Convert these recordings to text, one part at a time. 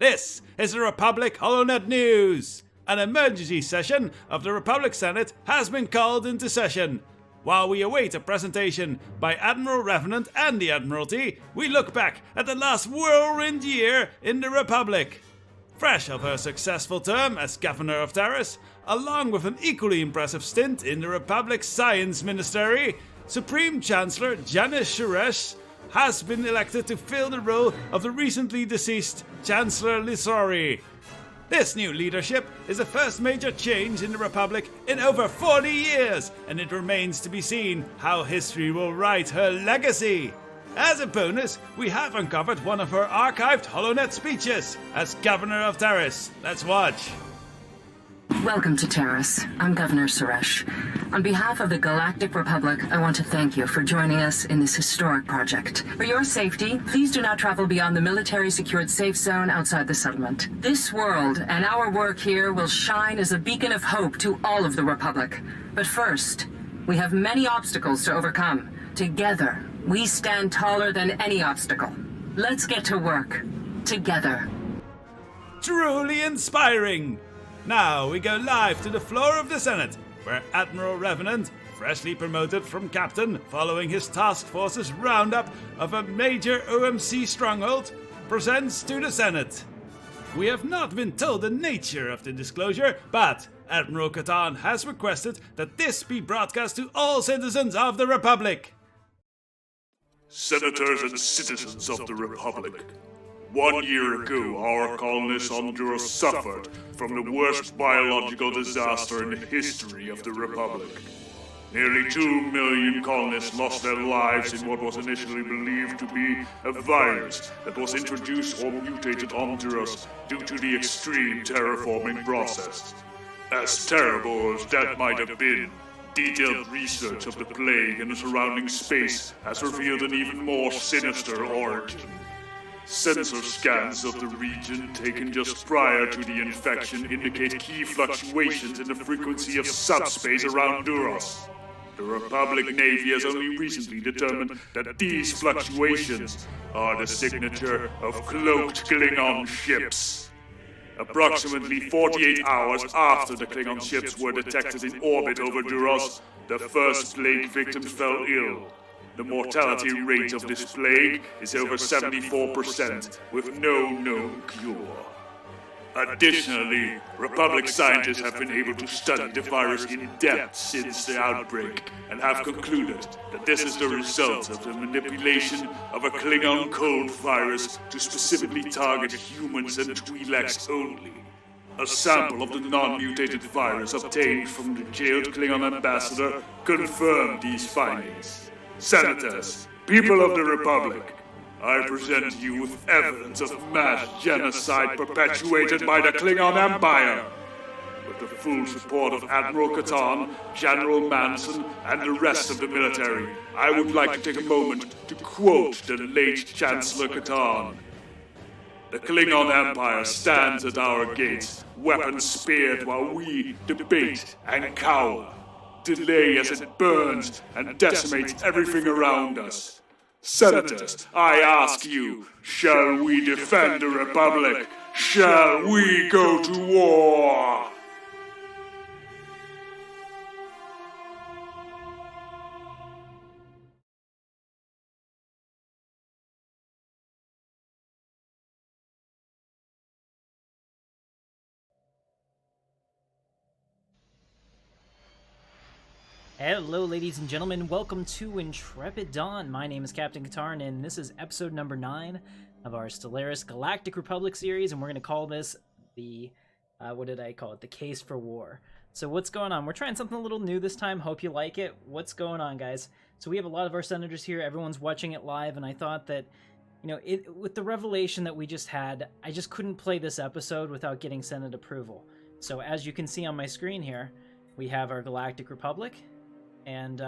This is the Republic HoloNet News! An emergency session of the Republic Senate has been called into session. While we await a presentation by Admiral Revenant and the Admiralty, we look back at the last whirlwind year in the Republic. Fresh of her successful term as Governor of Terrace, along with an equally impressive stint in the Republic's Science Ministry, Supreme Chancellor Janice Suresh has been elected to fill the role of the recently deceased Chancellor Lisori. This new leadership is the first major change in the Republic in over 40 years, and it remains to be seen how history will write her legacy. As a bonus, we have uncovered one of her archived HoloNet speeches as Governor of Terrace. Let's watch. Welcome to Terrace. I'm Governor Suresh. On behalf of the Galactic Republic, I want to thank you for joining us in this historic project. For your safety, please do not travel beyond the military-secured safe zone outside the settlement. This world and our work here will shine as a beacon of hope to all of the Republic. But first, we have many obstacles to overcome. Together, we stand taller than any obstacle. Let's get to work. Together. Truly inspiring! Now we go live to the floor of the Senate, where Admiral Revenant, freshly promoted from captain following his task force's roundup of a major OMC stronghold, presents to the Senate. We have not been told the nature of the disclosure, but Admiral Katarn has requested that this be broadcast to all citizens of the Republic. Senators and citizens of the Republic. 1 year ago, our colonists on Duros suffered from the worst biological disaster in the history of the Republic. Nearly 2 million colonists lost their lives in what was initially believed to be a virus that was introduced or mutated on Duros due to the extreme terraforming process. As terrible as that might have been, detailed research of the plague and the surrounding space has revealed an even more sinister origin. Sensor scans of the region taken just prior to the infection indicate key fluctuations in the frequency of subspace around Duros. The Republic Navy has only recently determined that these fluctuations are the signature of cloaked Klingon ships. Approximately 48 hours after the Klingon ships were detected in orbit over Duros, the first plague victim fell ill. The mortality rate of this plague is over 74%, with no known cure. Additionally, Republic scientists have been able to study the virus in depth since the outbreak, and have concluded that this is the result of the manipulation of a Klingon code virus to specifically target humans and Twi'leks only. A sample of the non-mutated virus obtained from the jailed Klingon ambassador confirmed these findings. Senators, people of the Republic, I present you with evidence of mass genocide perpetuated by the Klingon Empire. With the full support of Admiral Katarn, General Manson, and the rest of the military, I would like to take a moment to quote the late Chancellor Katarn. The Klingon Empire stands at our gates, weapons speared while we debate and cower. Delay as it burns and decimates everything around us. Senators, I ask you, shall we defend the Republic? Shall we go to war? Hello ladies and gentlemen, welcome to Intrepid Dawn. My name is Captain Katarn and this is episode number 9 of our Stellaris Galactic Republic series, and we're going to call this the, what did I call it? The Case for War. So what's going on? We're trying something a little new this time, hope you like it. What's going on, guys? So we have a lot of our senators here, everyone's watching it live, and I thought that, you know, with the revelation that we just had, I just couldn't play this episode without getting Senate approval. So as you can see on my screen here, we have our Galactic Republic. And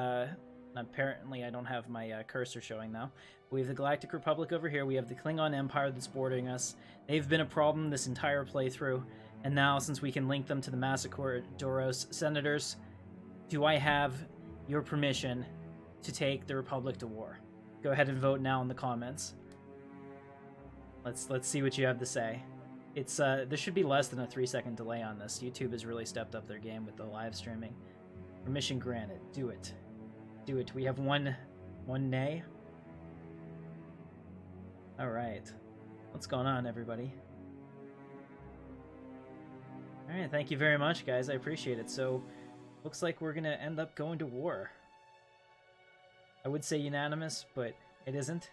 apparently I don't have my cursor showing now. We have the Galactic Republic over here. We have the Klingon Empire that's bordering us. They've been a problem this entire playthrough. And now, since we can link them to the Massacre Duros Senators, do I have your permission to take the Republic to war? Go ahead and vote now in the comments. Let's see what you have to say. It's there should be less than a 3-second delay on this. YouTube has really stepped up their game with the live streaming. Permission granted. Do it. Do it. We have one nay. All right. What's going on, everybody? All right. Thank you very much, guys. I appreciate it. So, looks like we're gonna end up going to war. I would say unanimous, but it isn't.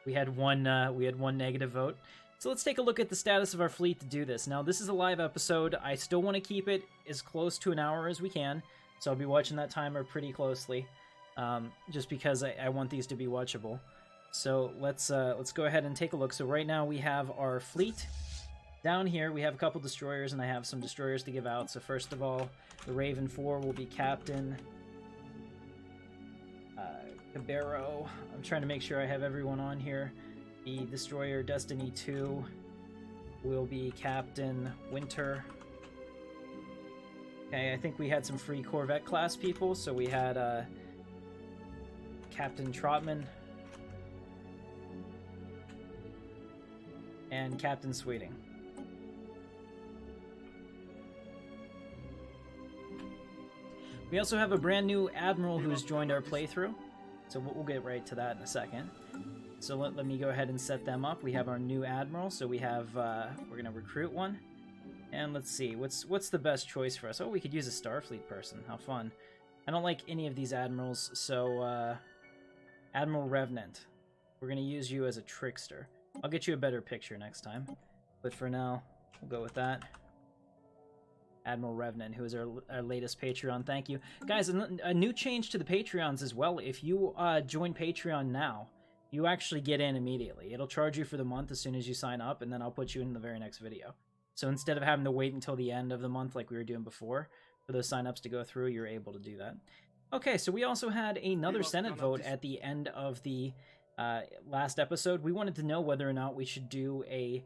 We had one negative vote. So let's take a look at the status of our fleet to do this. Now, this is a live episode. I still want to keep it as close to an hour as we can, so I'll be watching that timer pretty closely, just because I want these to be watchable. So let's go ahead and take a look. So right now we have our fleet. Down here we have a couple destroyers, and I have some destroyers to give out. So first of all, the Raven 4 will be Captain Cabero. I'm trying to make sure I have everyone on here. The Destroyer Destiny 2 will be Captain Winter. Okay, I think we had some free Corvette class people, so we had Captain Trotman and Captain Sweeting. We also have a brand new Admiral who's joined our playthrough, so we'll get right to that in a second. So let me go ahead and set them up. We have our new Admiral, so we have, we're going to recruit one. And let's see, what's the best choice for us? Oh, we could use a Starfleet person. How fun. I don't like any of these Admirals, so, Admiral Revenant. We're going to use you as a trickster. I'll get you a better picture next time. But for now, we'll go with that. Admiral Revenant, who is our latest Patreon. Thank you. Guys, a new change to the Patreons as well. If you join Patreon now, you actually get in immediately. It'll charge you for the month as soon as you sign up, and then I'll put you in the very next video. So instead of having to wait until the end of the month like we were doing before for those signups to go through, you're able to do that. Okay, so we also had another Senate vote at the end of the last episode. We wanted to know whether or not we should do a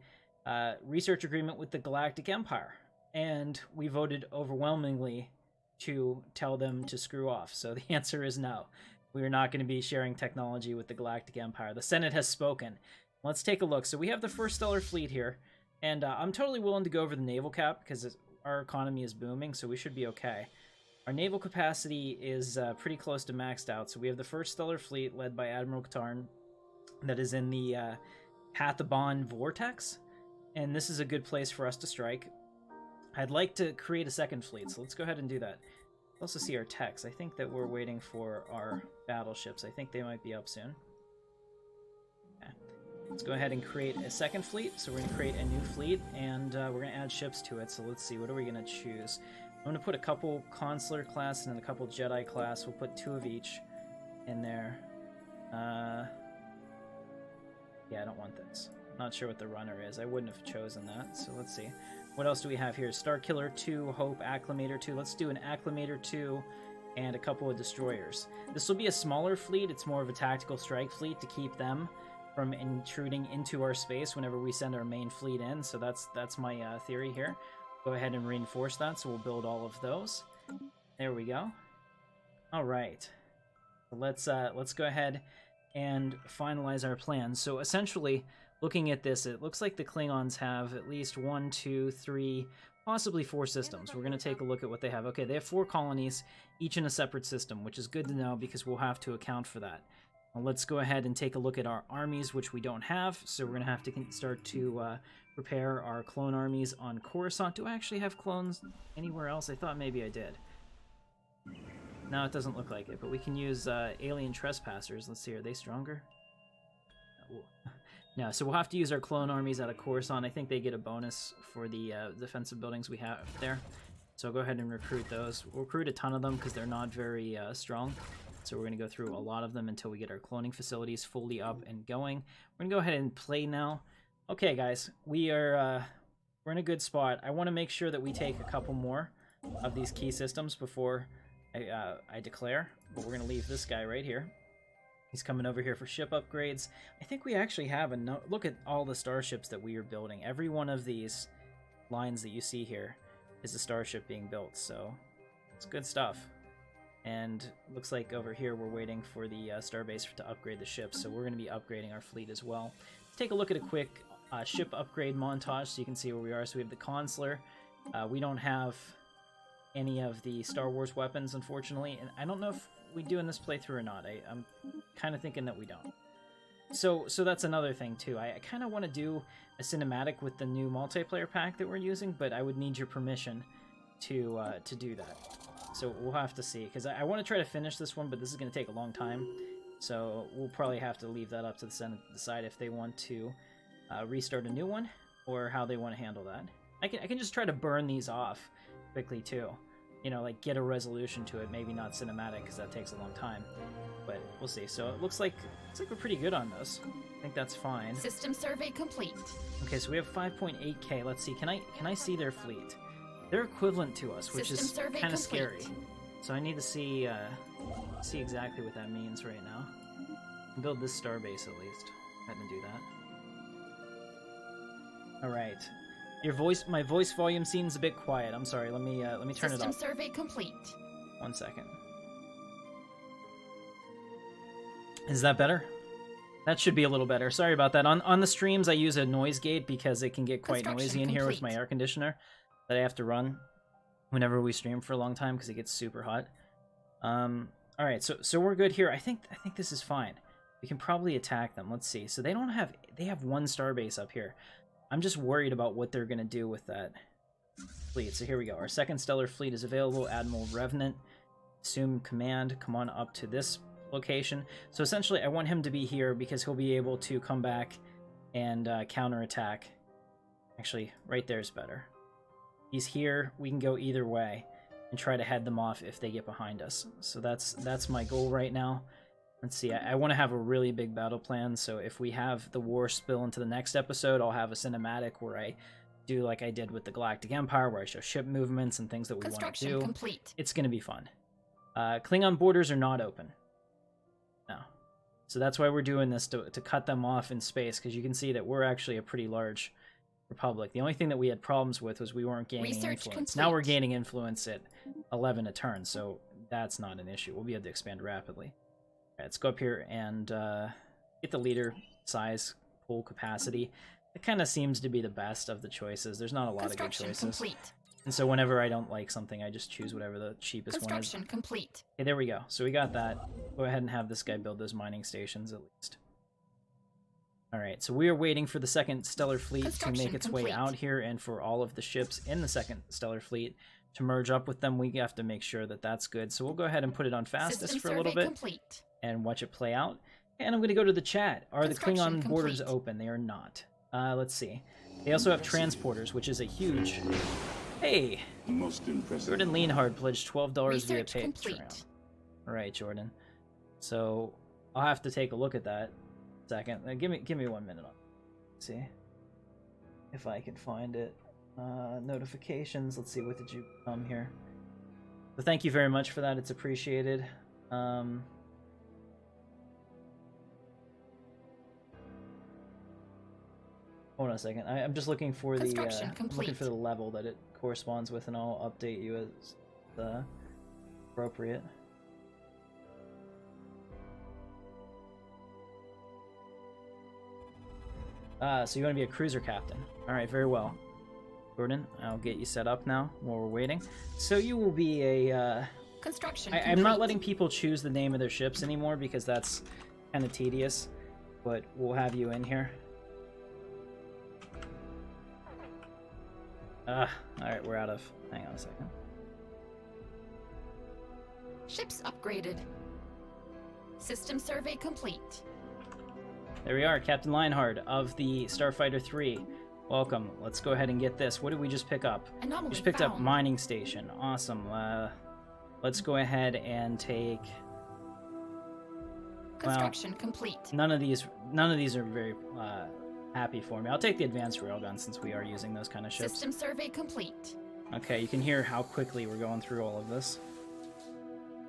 research agreement with the Galactic Empire. And we voted overwhelmingly to tell them to screw off. So the answer is no. We are not going to be sharing technology with the Galactic Empire. The Senate has spoken. Let's take a look. So we have the first stellar fleet here. And I'm totally willing to go over the naval cap because our economy is booming, so we should be okay. Our naval capacity is pretty close to maxed out. So we have the first stellar fleet led by Admiral Katarn that is in the Pathabon Vortex. And this is a good place for us to strike. I'd like to create a second fleet, so let's go ahead and do that. Let's also see our techs. I think that we're waiting for our battleships. I think they might be up soon. Okay. Let's go ahead and create a second fleet. So we're going to create a new fleet, and we're going to add ships to it. So let's see, what are we going to choose? I'm going to put a couple Consular class and then a couple Jedi class. We'll put 2 of each in there. Yeah, I don't want this. Not sure what the runner is. I wouldn't have chosen that, so let's see. What else do we have here? Starkiller 2, Hope, Acclimator 2. Let's do an Acclimator 2 and a couple of destroyers. This will be a smaller fleet. It's more of a tactical strike fleet to keep them from intruding into our space whenever we send our main fleet in. So that's my theory here. Go ahead and reinforce that, so we'll build all of those. There we go. All right. Let's go ahead and finalize our plans. So essentially, looking at this, it looks like the Klingons have at least 1, 2, 3, possibly 4 systems. We're going to take a look at what they have. Okay, they have 4 colonies, each in a separate system, which is good to know because we'll have to account for that. Now, let's go ahead and take a look at our armies, which we don't have, so we're going to have to start to prepare our clone armies on Coruscant. Do I actually have clones anywhere else? I thought maybe I did. No, it doesn't look like it, but we can use alien trespassers. Let's see, are they stronger? No, so we'll have to use our clone armies out of Coruscant. I think they get a bonus for the defensive buildings we have there. So I'll go ahead and recruit those. We'll recruit a ton of them because they're not very strong. So we're going to go through a lot of them until we get our cloning facilities fully up and going. We're going to go ahead and play now. Okay, guys, we're in a good spot. I want to make sure that we take a couple more of these key systems before I declare. But we're going to leave this guy right here. He's coming over here for ship upgrades. I think we actually have a look at all the starships that we are building. Every one of these lines that you see here is a starship being built, so it's good stuff. And looks like over here we're waiting for the starbase to upgrade the ships, so we're going to be upgrading our fleet as well. Let's take a look at a quick ship upgrade montage so you can see where we are. So we have the Consular. We don't have any of the Star Wars weapons, unfortunately, and I don't know if we do in this playthrough or not. I'm kind of thinking that we don't. So that's another thing too. I kind of want to do a cinematic with the new multiplayer pack that we're using, but I would need your permission to do that. So we'll have to see, because I want to try to finish this one, but this is going to take a long time. So we'll probably have to leave that up to the Senate to decide if they want to restart a new one or how they want to handle that. I can just try to burn these off quickly too. You know, like get a resolution to it. Maybe not cinematic because that takes a long time, but we'll see. So it looks like we're pretty good on this. I think that's fine. System survey complete. Okay, so we have 5.8K. Let's see. Can I see their fleet? They're equivalent to us, which is kind of scary. So I need to see exactly what that means right now. Build this starbase at least. I had to do that. All right. My voice volume seems a bit quiet. I'm sorry. Let me turn it up. System survey complete. 1 second. Is that better? That should be a little better. Sorry about that. On the streams, I use a noise gate because it can get quite noisy in here with my air conditioner that I have to run whenever we stream for a long time because it gets super hot. All right, so we're good here. I think this is fine. We can probably attack them. Let's see. So they have one starbase up here. I'm just worried about what they're gonna do with that fleet. So here we go. Our second stellar fleet is available. Admiral Revenant, assume command. Come on up to this location. So essentially, I want him to be here because he'll be able to come back and counterattack. Actually, right there is better. He's here. We can go either way and try to head them off if they get behind us. So that's my goal right now. Let's see, I want to have a really big battle plan, so if we have the war spill into the next episode, I'll have a cinematic where I do like I did with the Galactic Empire, where I show ship movements and things that we want to do. Complete. It's going to be fun. Klingon borders are not open. No. So that's why we're doing this, to cut them off in space, because you can see that we're actually a pretty large republic. The only thing that we had problems with was we weren't gaining influence. Complete. Now we're gaining influence at 11 a turn, so that's not an issue. We'll be able to expand rapidly. All right, let's go up here and get the leader size, pool capacity. It kind of seems to be the best of the choices. There's not a lot of good choices. Complete. And so whenever I don't like something, I just choose whatever the cheapest one is. Construction complete. Okay, there we go. So we got that. Go ahead and have this guy build those mining stations at least. All right, so we are waiting for the second stellar fleet to make its way out here, and for all of the ships in the second stellar fleet to merge up with them. We have to make sure that that's good. So we'll go ahead and put it on fastest for a little bit. Complete. And watch it play out. And I'm going to go to the chat. Are the Klingon borders open? They are not. Let's see. They also have transporters, which is a huge... Hey! Most impressive. Jordan Leanhard pledged $12 via Patreon. Complete. Alright, Jordan. So, I'll have to take a look at that second. Give me 1 minute. Let's see if I can find it. Notifications. Let's see, what did you come here? So thank you very much for that. It's appreciated. Hold on a second. I'm just looking for the level that it corresponds with, and I'll update you as appropriate. So you want to be a cruiser captain? All right, very well, Jordan. I'll get you set up now while we're waiting. So you will be a. Construction. I'm not letting people choose the name of their ships anymore because that's kind of tedious, but we'll have you in here. Alright, we're out of... Hang on a second. Ships upgraded. System survey complete. There we are, Captain Lionheart of the Starfighter 3. Welcome. Let's go ahead and get this. What did we just pick up? Anomaly we just picked up found. mining station. Awesome. Let's go ahead and take... Construction complete. None of these are very... happy for me. I'll take the advanced railgun since we are using those kind of ships. System survey complete. Okay, you can hear how quickly we're going through all of this.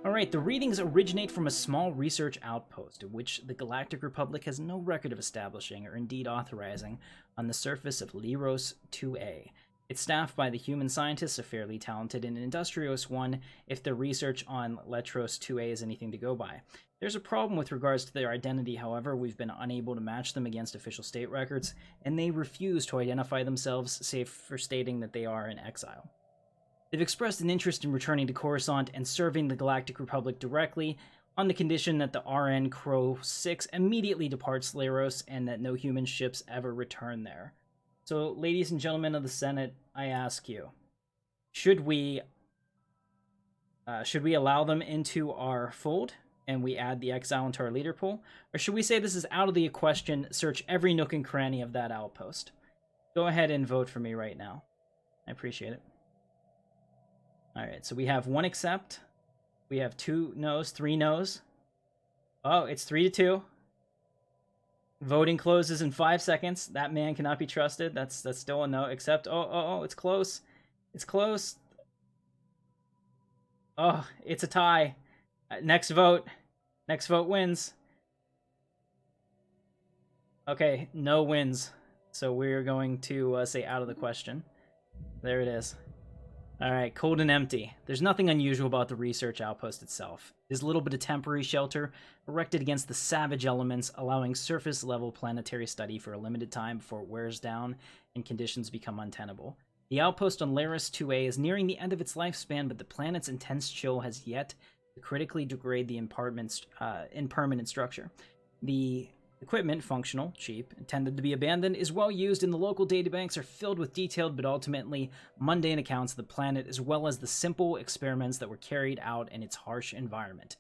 Alright, the readings originate from a small research outpost, which the Galactic Republic has no record of establishing or indeed authorizing on the surface of Leros 2A. It's staffed by the human scientists, a fairly talented, and Industrios 1 if the research on Letros 2A is anything to go by. There's a problem with regards to their identity, however. We've been unable to match them against official state records, and they refuse to identify themselves, save for stating that they are in exile. They've expressed an interest in returning to Coruscant and serving the Galactic Republic directly, on the condition that the RN Crow 6 immediately departs Stellaris and that no human ships ever return there. So, ladies and gentlemen of the Senate, I ask you, should we allow them into our fold and we add the exile into our leader pool? Or should we say this is out of the question, search every nook and cranny of that outpost? Go ahead and vote for me right now. I appreciate it. Alright, so we have 1 accept. We have 2 no's, 3 no's. Oh, it's 3-2. Voting closes in 5 seconds. That man cannot be trusted. That's still a no. Accept. Oh, it's close. It's close. Oh, it's a tie. Next vote. Next vote wins. Okay, no wins. So we're going to say out of the question. There it is. Alright, cold and empty. There's nothing unusual about the research outpost itself. There's a little bit of temporary shelter erected against the savage elements, allowing surface-level planetary study for a limited time before it wears down and conditions become untenable. The outpost on Laris 2A is nearing the end of its lifespan, but the planet's intense chill has yet to critically degrade the impermanent structure. The equipment, functional, cheap, intended to be abandoned, is well used, and the local databanks are filled with detailed but ultimately mundane accounts of the planet, as well as the simple experiments that were carried out in its harsh environment.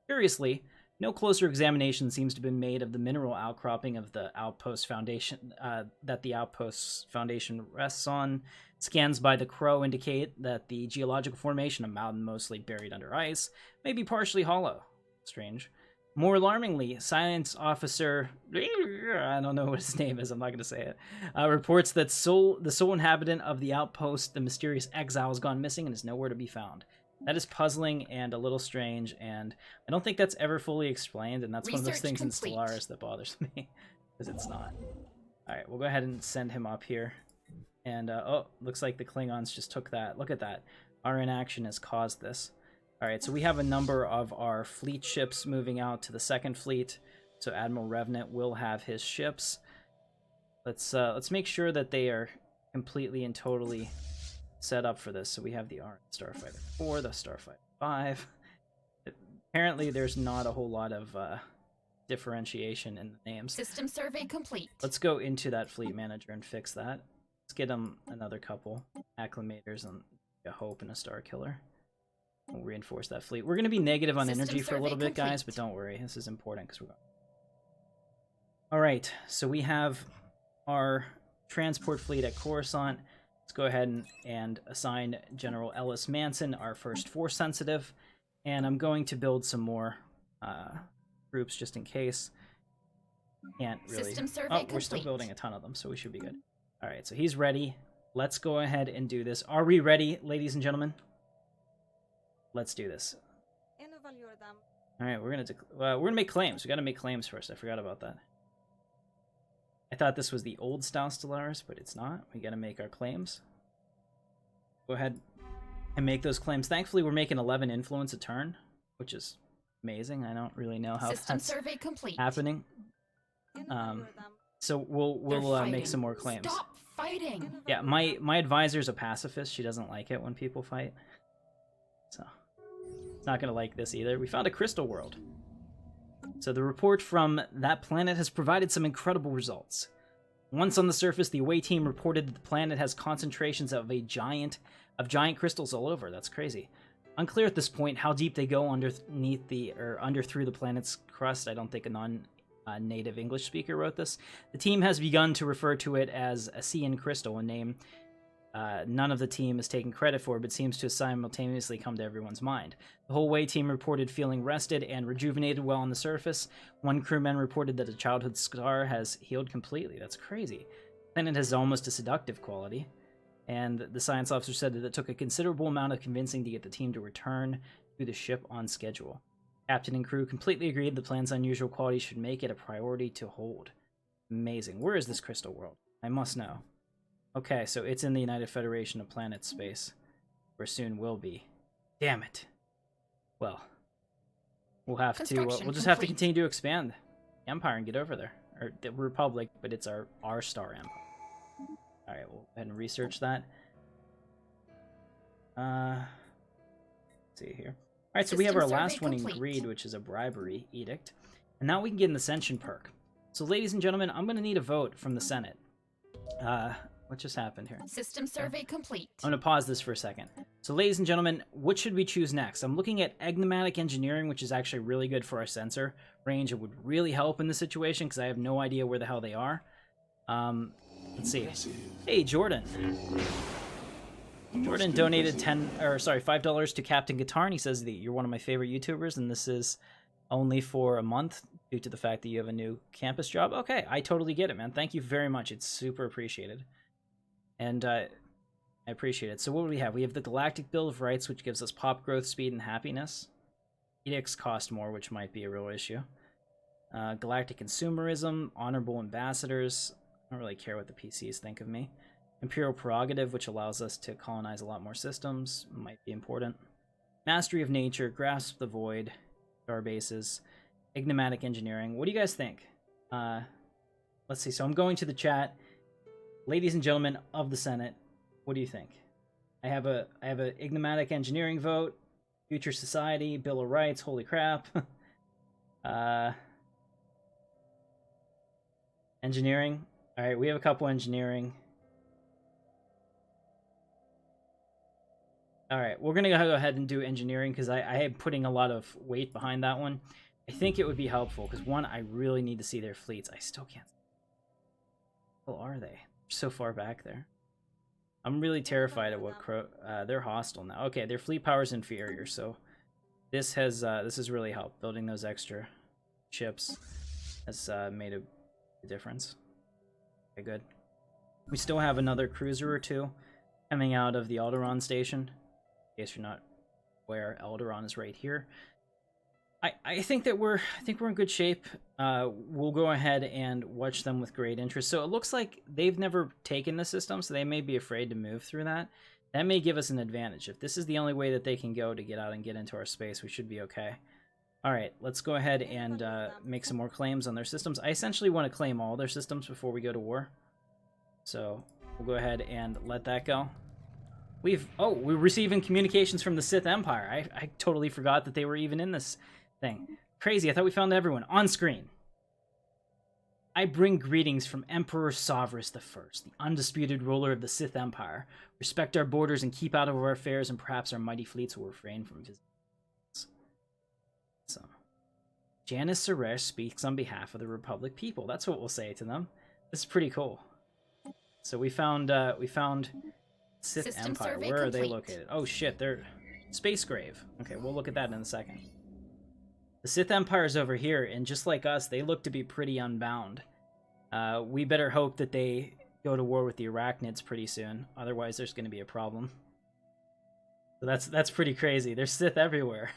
Curiously, no closer examination seems to have been made of the mineral outcropping of the outpost foundation that the outpost's foundation rests on. Scans by the Crow indicate that the geological formation, a mountain mostly buried under ice, may be partially hollow. Strange. More alarmingly, science officer, I don't know what his name is, I'm not going to say it, reports that the sole inhabitant of the outpost, the mysterious exile, has gone missing and is nowhere to be found. That is puzzling and a little strange, and I don't think that's ever fully explained, and that's one of those things in Stellaris that bothers me, because it's not. Alright, we'll go ahead and send him up here. And, oh, looks like the Klingons just took that. Look at that. Our inaction has caused this. Alright, so we have a number of our fleet ships moving out to the second fleet. So Admiral Revenant will have his ships. Let's make sure that they are completely and totally set up for this. So we have the Starfighter 4, the Starfighter 5. Apparently there's not a whole lot of differentiation in the names. System survey complete. Let's go into that fleet manager and fix that. Let's get him another couple acclimators and a Hope and a Star Killer. We'll reinforce that fleet. We're going to be negative on energy for a little bit, guys, but don't worry. This is important because we're going. Alright, so we have our transport fleet at Coruscant. Let's go ahead and assign General Ellis Manson our first Force Sensitive. And I'm going to build some more groups just in case. Can't really... System survey we're complete. still building a ton of them, so we should be good. Alright, so he's ready. Let's go ahead and do this. Are we ready, ladies and gentlemen? Let's do this. Alright, we're gonna make claims. We gotta make claims first. I forgot about that. I thought this was the old style Stellaris, but it's not. We gotta make our claims. Go ahead and make those claims. Thankfully, we're making 11 influence a turn, which is amazing. I don't really know how System that's survey complete. happening. So we'll make some more claims. Stop fighting. Yeah, my advisor's a pacifist. She doesn't like it when people fight. So, it's not going to like this either. We found a crystal world. So the report from that planet has provided some incredible results. Once on the surface, the away team reported that the planet has concentrations of giant crystals all over. That's crazy. Unclear at this point how deep they go under through the planet's crust. I don't think a non-native English speaker wrote this. The team has begun to refer to it as a Cian crystal, a name none of the team is taking credit for, but seems to simultaneously come to everyone's mind. The whole way team reported feeling rested and rejuvenated well on the surface. One crewman reported that a childhood scar has healed completely. That's crazy. The planet has almost a seductive quality. And the science officer said that it took a considerable amount of convincing to get the team to return to the ship on schedule. Captain and crew completely agreed the plan's unusual quality should make it a priority to hold. Amazing. Where is this crystal world? I must know. Okay, so it's in the United Federation of Planets space, where soon will be. Damn it. Well, We'll have to. Construction We'll just have to complete. continue to expand the Empire and get over there, or the Republic, but it's our star Empire. All right, we'll go ahead and research that. Let's see here. All right, so we have our System last survey one in complete. greed, which is a bribery edict, and now we can get an ascension perk. So, ladies and gentlemen, I'm going to need a vote from the Senate. What just happened here? System survey complete. I'm going to pause this for a second. So, ladies and gentlemen, what should we choose next? I'm looking at enigmatic engineering, which is actually really good for our sensor range. It would really help in this situation because I have no idea where the hell they are. Let's see. Hey, Jordan. Jordan donated $5 to Captain Katarn. He says that you're one of my favorite YouTubers, and this is only for a month due to the fact that you have a new campus job. Okay, I totally get it, man. Thank you very much. It's super appreciated. And I appreciate it. So what do we have? We have the Galactic Bill of Rights, which gives us pop growth, speed, and happiness. Edicts cost more, which might be a real issue. Galactic Consumerism, Honorable Ambassadors. I don't really care what the PCs think of me. Imperial Prerogative, which allows us to colonize a lot more systems, might be important. Mastery of Nature, Grasp the Void, Star Bases, Enigmatic Engineering. What do you guys think? Let's see. So I'm going to the chat. Ladies and gentlemen of the Senate, what do you think? I have a Enigmatic Engineering vote, Future Society, Bill of Rights. Holy crap! Engineering. All right, we have a couple engineering. All right, we're gonna go ahead and do engineering because I am putting a lot of weight behind that one. I think it would be helpful because one, I really need to see their fleets. I still can't. How are they? So far back there. I'm really terrified of what they're hostile now. Okay, their fleet power is inferior, so this has really helped. Building those extra ships has made a difference. Okay, good. We still have another cruiser or two coming out of the Alderaan station. In case you're not aware, Alderaan is right here. I think that we're in good shape. We'll go ahead and watch them with great interest. So it looks like they've never taken the system, so they may be afraid to move through that. That may give us an advantage. If this is the only way that they can go to get out and get into our space, we should be okay. All right, let's go ahead and make some more claims on their systems. I essentially want to claim all their systems before we go to war. So we'll go ahead and let that go. We're receiving communications from the Sith Empire. I totally forgot that they were even in this thing. Crazy, I thought we found everyone. On screen. I bring greetings from Emperor Savarus I, the undisputed ruler of the Sith Empire. Respect our borders and keep out of our affairs, and perhaps our mighty fleets will refrain from visiting. So, Janice Suresh speaks on behalf of the Republic people. That's what we'll say to them. This is pretty cool. So we found Sith System Empire. survey Where are they complete. located? Oh shit, they're Space Grave. Okay, we'll look at that in a second. The Sith Empire is over here, and just like us, they look to be pretty unbound. We better hope that they go to war with the Arachnids pretty soon. Otherwise, there's going to be a problem. So that's pretty crazy. There's Sith everywhere.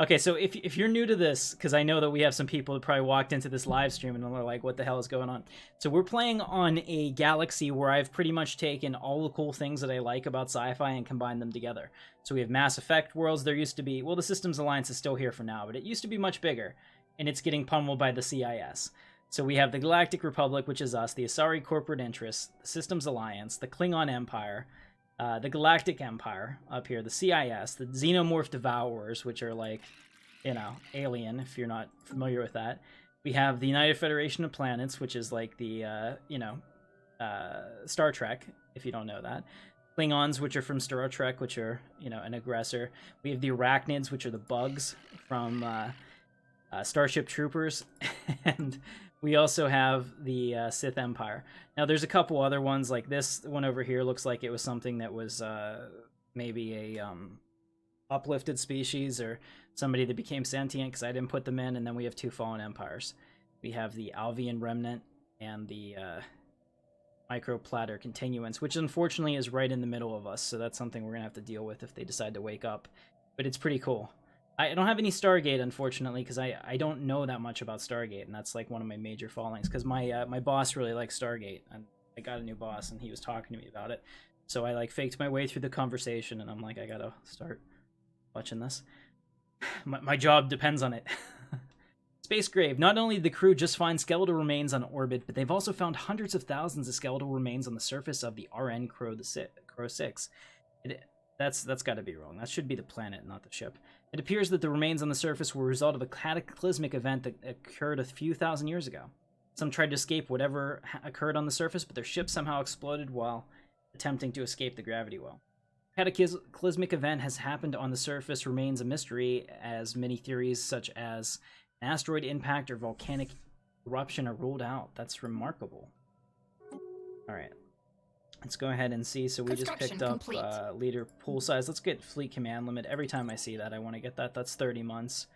Okay, so if you're new to this, because I know that we have some people that probably walked into this live stream and they're like, what the hell is going on? So we're playing on a galaxy where I've pretty much taken all the cool things that I like about sci-fi and combined them together. So we have Mass Effect worlds. There used to be, well, the Systems Alliance is still here for now, but it used to be much bigger, and it's getting pummeled by the CIS. So we have the Galactic Republic, which is us, the Asari Corporate Interests, the Systems Alliance, the Klingon Empire, the Galactic Empire up here, the CIS, the Xenomorph Devourers, which are like, alien, if you're not familiar with that. We have the United Federation of Planets, which is like the, Star Trek, if you don't know that. Klingons, which are from Star Trek, which are, an aggressor. We have the Arachnids, which are the bugs from Starship Troopers. And we also have the Sith Empire. Now, there's a couple other ones, like this one over here looks like it was something that was maybe a uplifted species or somebody that became sentient, because I didn't put them in. And then we have two fallen empires. We have the Alvian Remnant and the Microplatter Continuance, which unfortunately is right in the middle of us, so that's something we're going to have to deal with if they decide to wake up. But it's pretty cool. I don't have any Stargate, unfortunately, because I don't know that much about Stargate, and that's like one of my major fallings, because my boss really likes Stargate, and I got a new boss, and he was talking to me about it. So I faked my way through the conversation, and I'm like, I gotta start watching this. My job depends on it. Space Grave. Not only did the crew just find skeletal remains on orbit, but they've also found hundreds of thousands of skeletal remains on the surface of the RN Crow 6. That's got to be wrong. That should be the planet, not the ship. It appears that the remains on the surface were a result of a cataclysmic event that occurred a few thousand years ago. Some tried to escape whatever occurred on the surface, but their ship somehow exploded while attempting to escape the gravity well. Cataclysmic event has happened on the surface remains a mystery, as many theories such as an asteroid impact or volcanic eruption are ruled out. That's remarkable. Alright. Let's go ahead and see. So we just picked up leader pool size. Let's get fleet command limit. Every time I see that, I want to get that. That's 30 months.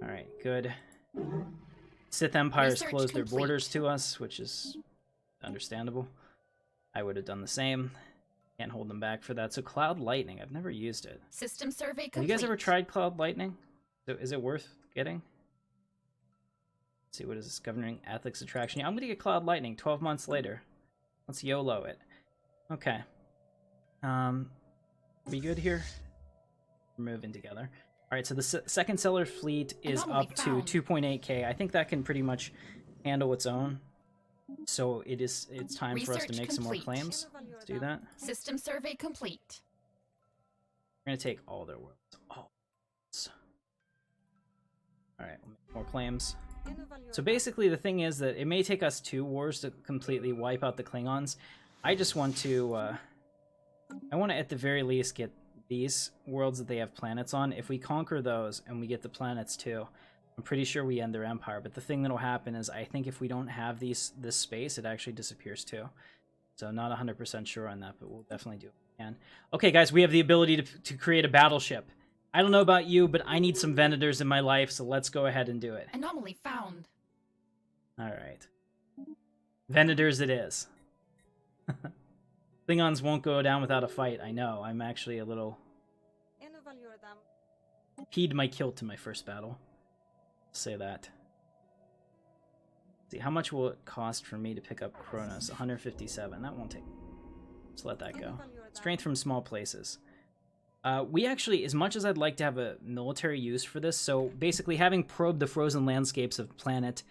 Alright, good. Sith Empires closed their borders to us, which is understandable. I would have done the same. Can't hold them back for that. So Cloud Lightning, I've never used it. System survey complete. Have you guys ever tried Cloud Lightning? Is it worth getting? Let's see, what is this? Governing Ethics Attraction. Yeah, I'm gonna get Cloud Lightning 12 months later. Let's YOLO it. Okay. We good here? We're moving together. Alright, so the second Stellar Fleet is up to 2.8k. I think that can pretty much handle its own. So it's time for us to make some more claims. Let's do that. System survey complete. We're gonna take all their worlds. All. Alright, we'll make more claims. So basically the thing is that it may take us 2 wars to completely wipe out the Klingons. I just want to I want to at the very least get these worlds that they have planets on. If we conquer those and we get the planets too, I'm pretty sure we end their empire. But the thing that'll happen is I think if we don't have this space, it actually disappears too. So not 100% sure on that, but we'll definitely do what we can. Okay, guys, we have the ability to create a battleship. I don't know about you, but I need some Venators in my life, so let's go ahead and do it. Anomaly found. Alright. Venators it is. Klingons won't go down without a fight, I know. I'm actually a little... peed my kilt in my first battle. Say that. See, how much will it cost for me to pick up Kronos? 157. That won't take... Just let that go. Strength from small places. We actually, as much as I'd like to have a military use for this, so basically having probed the frozen landscapes of planet,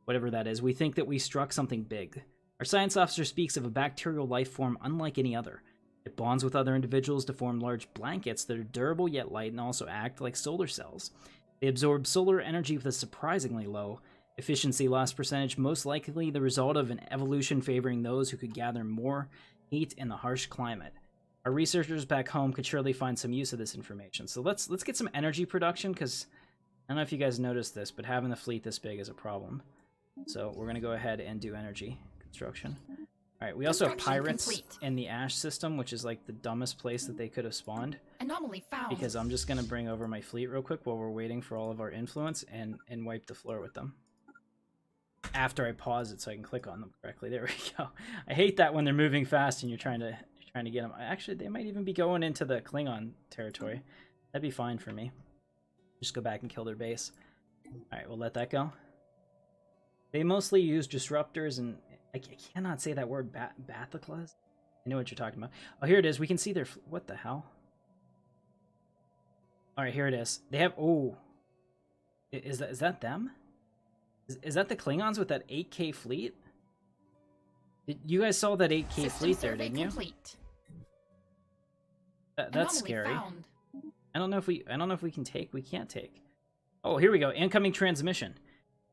whatever that is, we think that we struck something big. Our science officer speaks of a bacterial life form unlike any other. It bonds with other individuals to form large blankets that are durable yet light and also act like solar cells. They absorb solar energy with a surprisingly low efficiency loss percentage, most likely the result of an evolution favoring those who could gather more heat in the harsh climate. Our researchers back home could surely find some use of this information. So let's get some energy production, because I don't know if you guys noticed this, but having the fleet this big is a problem. So we're going to go ahead and do energy construction. Alright, we also have pirates in the Ash system, which is like the dumbest place that they could have spawned. Anomaly found. Because I'm just going to bring over my fleet real quick while we're waiting for all of our influence and wipe the floor with them. After I pause it so I can click on them correctly. There we go. I hate that when they're moving fast and you're trying to get them. Actually, they might even be going into the Klingon territory. That'd be fine for me. Just go back and kill their base. Alright, we'll let that go. They mostly use disruptors and... I cannot say that word, Bathaclas? I know what you're talking about. Oh, here it is. We can see their... What the hell? Alright, here it is. They have... Oh. Is that them? Is that the Klingons with that 8k fleet? You guys saw that 8k fleet there, didn't you? That's scary. Found. I don't know if we can take. We can't take. Oh, here we go. Incoming transmission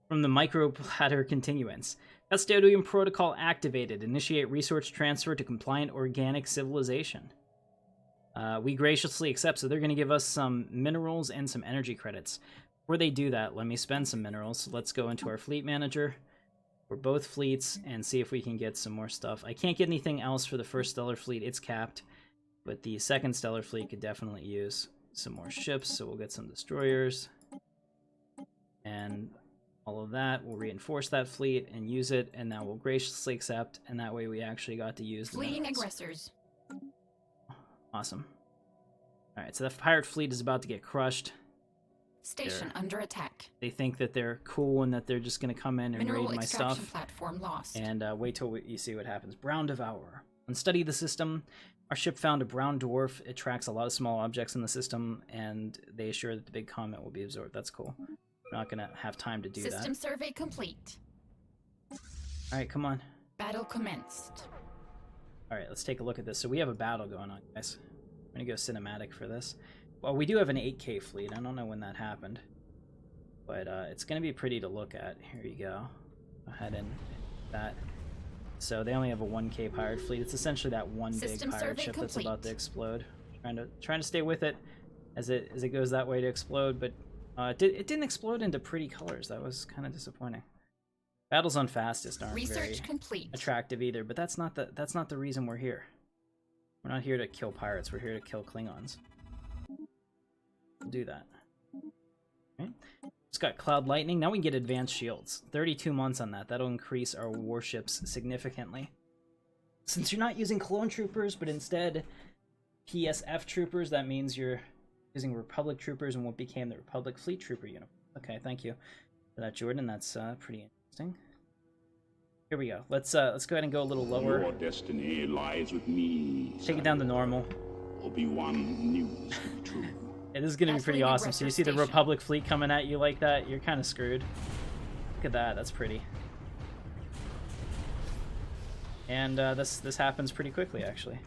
from the microplatter continuance. Custodian protocol activated. Initiate resource transfer to compliant organic civilization. We graciously accept. So they're going to give us some minerals and some energy credits. Before they do that, let me spend some minerals. So let's go into our fleet manager for both fleets and see if we can get some more stuff. I can't get anything else for the first Stellar Fleet. It's capped. But the second Stellar Fleet could definitely use some more ships, so we'll get some destroyers. And all of that, we'll reinforce that fleet and use it, and now we'll graciously accept, and that way we actually got to use the Fleeing minerals. aggressors. Awesome. Alright, so the pirate fleet is about to get crushed. Station under attack. They think that they're cool and that they're just going to come in and Mineral raid my extraction stuff. platform lost. And wait till you see what happens. Brown Devourer. When study the system, our ship found a brown dwarf. It tracks a lot of small objects in the system, and they assure that the big comet will be absorbed. That's cool. We're not gonna have time to do that. System survey complete. Alright, come on. Battle commenced. Alright, let's take a look at this. So we have a battle going on, guys. I'm gonna go cinematic for this. Well, we do have an 8K fleet. I don't know when that happened. But it's gonna be pretty to look at. Here you go. Go ahead and that. So they only have a 1K pirate fleet. It's essentially that one System big pirate survey ship that's complete. about to explode. Trying to stay with it as it goes that way to explode, but it didn't explode into pretty colors. That was kind of disappointing. Battles on fastest aren't very Research complete. attractive either, but that's not the reason we're here. We're not here to kill pirates. We're here to kill Klingons. We'll do that. Right. Just got Cloud Lightning. Now we can get advanced shields. 32 months on that. That'll increase our warships significantly. Since you're not using clone troopers, but instead PSF troopers, that means you're using Republic troopers and what became the Republic Fleet Trooper unit. Okay, thank you for that, Jordan. That's pretty interesting. Here we go. Let's go ahead and go a little lower. Your destiny lies with me. Take it down to normal. Obi-Wan news to be true. It is going to be That's pretty really awesome. So you see the retro station. Republic fleet coming at you like that, you're kind of screwed. Look at that. That's pretty. And this happens pretty quickly, actually.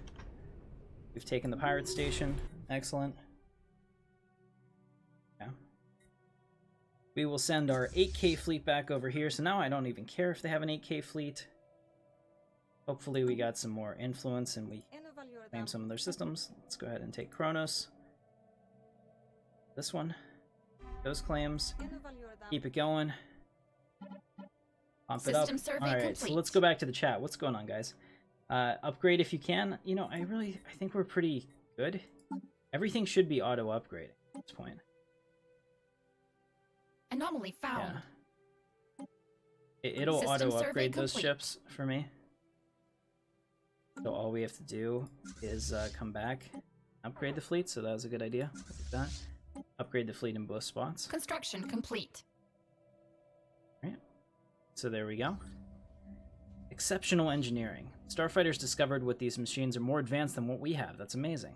We've taken the pirate station. Excellent. Yeah. We will send our 8K fleet back over here. So now I don't even care if they have an 8K fleet. Hopefully we got some more influence and we claim some of their systems. Let's go ahead and take Kronos. This one. Those claims. Keep it going. Pump it up. System survey Alright, so complete. let's go back to the chat. What's going on, guys? Upgrade if you can. You know, I think we're pretty good. Everything should be auto-upgrading at this point. Anomaly found. Yeah. It'll System auto-upgrade survey those complete. ships for me. So all we have to do is come back, upgrade the fleet, so that was a good idea. Look at that. Upgrade the fleet in both spots. Construction complete. Right. So there we go. Exceptional engineering. Starfighters discovered what these machines are more advanced than what we have. That's amazing.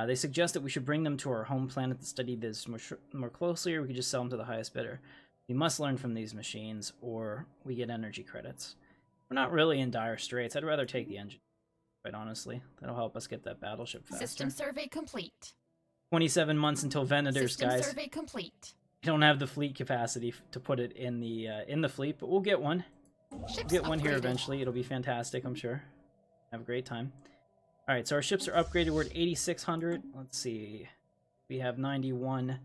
They suggest that we should bring them to our home planet to study this more closely, or we could just sell them to the highest bidder. We must learn from these machines, or we get energy credits. We're not really in dire straits. I'd rather take the engine, quite honestly. That'll help us get that battleship faster. System survey complete. 27 months until Venators, System guys. survey complete. We don't have the fleet capacity to put it in the fleet, but we'll get one. Ships We'll get one here upgraded. eventually. It'll be fantastic, I'm sure. Have a great time. All right, so our ships are upgraded. We're at 8,600. Let's see. We have 91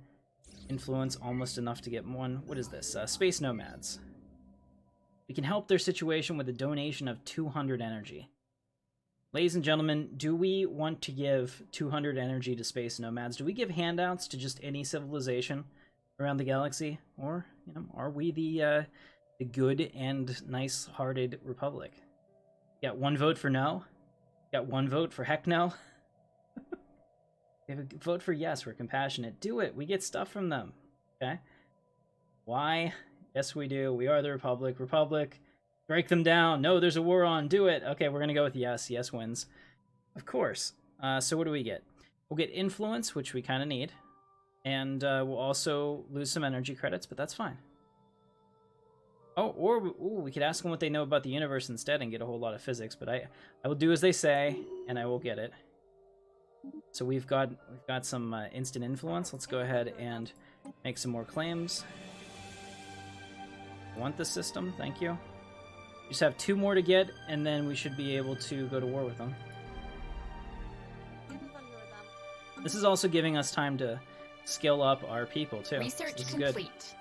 influence, almost enough to get one. What is this? Space Nomads. We can help their situation with a donation of 200 energy. Ladies and gentlemen, do we want to give 200 energy to Space Nomads? Do we give handouts to just any civilization around the galaxy? Or, you know, are we the good and nice-hearted Republic? Got one vote for no. Got one vote for heck no. We have a vote for yes. We're compassionate. Do it. We get stuff from them. Okay. Why? Yes, we do. We are the Republic. Republic. Break them down. No, there's a war on. Do it. Okay, we're gonna go with yes. Yes wins. Of course. So what do we get? We'll get influence, which we kind of need. And we'll also lose some energy credits, but that's fine. Oh, or we could ask them what they know about the universe instead and get a whole lot of physics, but I will do as they say, and I will get it. So we've got some instant influence. Let's go ahead and make some more claims. Want the system? Thank you. Just have 2 more to get, and then we should be able to go to war with them. This is also giving us time to skill up our people too. Research This is good. complete.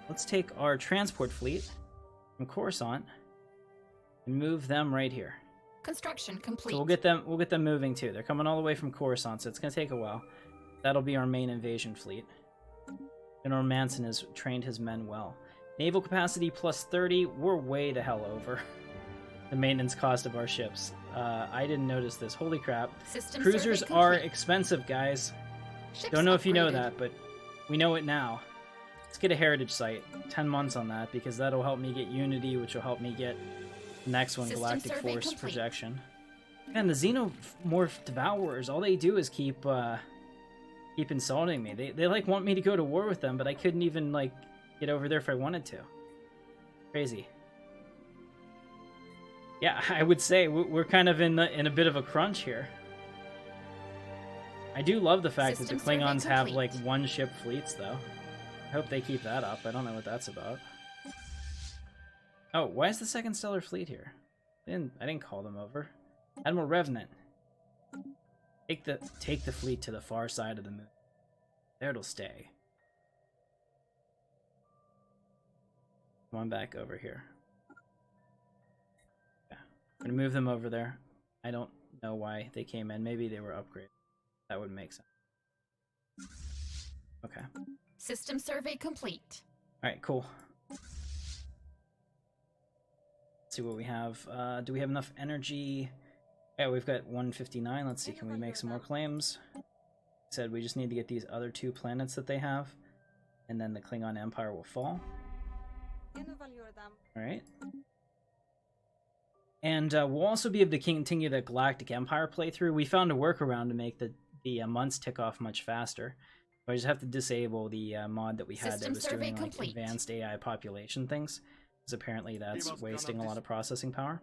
Let's take our transport fleet from Coruscant and move them right here. Construction complete. So we'll get them moving too. They're coming all the way from Coruscant, so it's gonna take a while. That'll be our main invasion fleet. General Manson has trained his men well. Naval capacity plus 30. We're way the hell over the maintenance cost of our ships. I didn't notice this. Holy crap. System Cruisers survey are complete. expensive, guys. Ships Don't know if you know upgraded. that, but we know it now. Let's get a heritage site. 10 months on that, because that'll help me get Unity, which will help me get Next one, System Galactic survey Force complete. Projection. And the Xenomorph Devourers, all they do is keep insulting me. They like want me to go to war with them, but I couldn't even like get over there if I wanted to. Crazy. Yeah, I would say we're kind of in a bit of a crunch here. I do love the fact that System the survey Klingons have complete. like one ship fleets, though. I hope they keep that up. I don't know what that's about. Oh, why is the second Stellar Fleet here? I didn't call them over. Admiral Revenant. Take the fleet to the far side of the moon. There it'll stay. Come on back over here. Yeah. I'm gonna move them over there. I don't know why they came in. Maybe they were upgraded. That would make sense. Okay. System survey complete. Alright, cool. Let's see what we have. Do we have enough energy? Yeah, we've got 159. Let's see, can we make some more claims? Said we just need to get these other 2 planets that they have, and then the Klingon Empire will fall. Alright. And we'll also be able to continue the Galactic Empire playthrough. We found a workaround to make the months tick off much faster. I just have to disable the mod that we had that System was survey doing like complete. advanced AI population things, because apparently that's wasting a lot of processing power.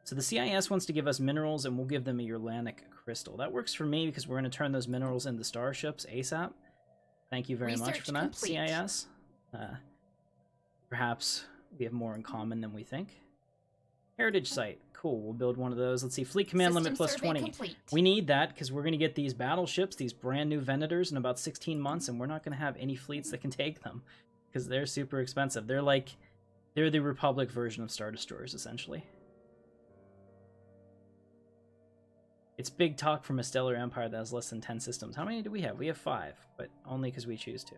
So the CIS wants to give us minerals, and we'll give them a Urlanic crystal. That works for me because we're going to turn those minerals into starships ASAP. Thank you very much Research for that, complete. CIS. Perhaps we have more in common than we think. Heritage site. Cool, we'll build one of those. Let's see, fleet command System limit plus survey 20. complete. We need that because we're going to get these battleships, these brand new Venators, in about 16 months, and we're not going to have any fleets that can take them because they're super expensive. They're the Republic version of Star Destroyers, essentially. It's big talk from a stellar empire that has less than 10 systems. How many do we have? We have 5, but only because we choose to.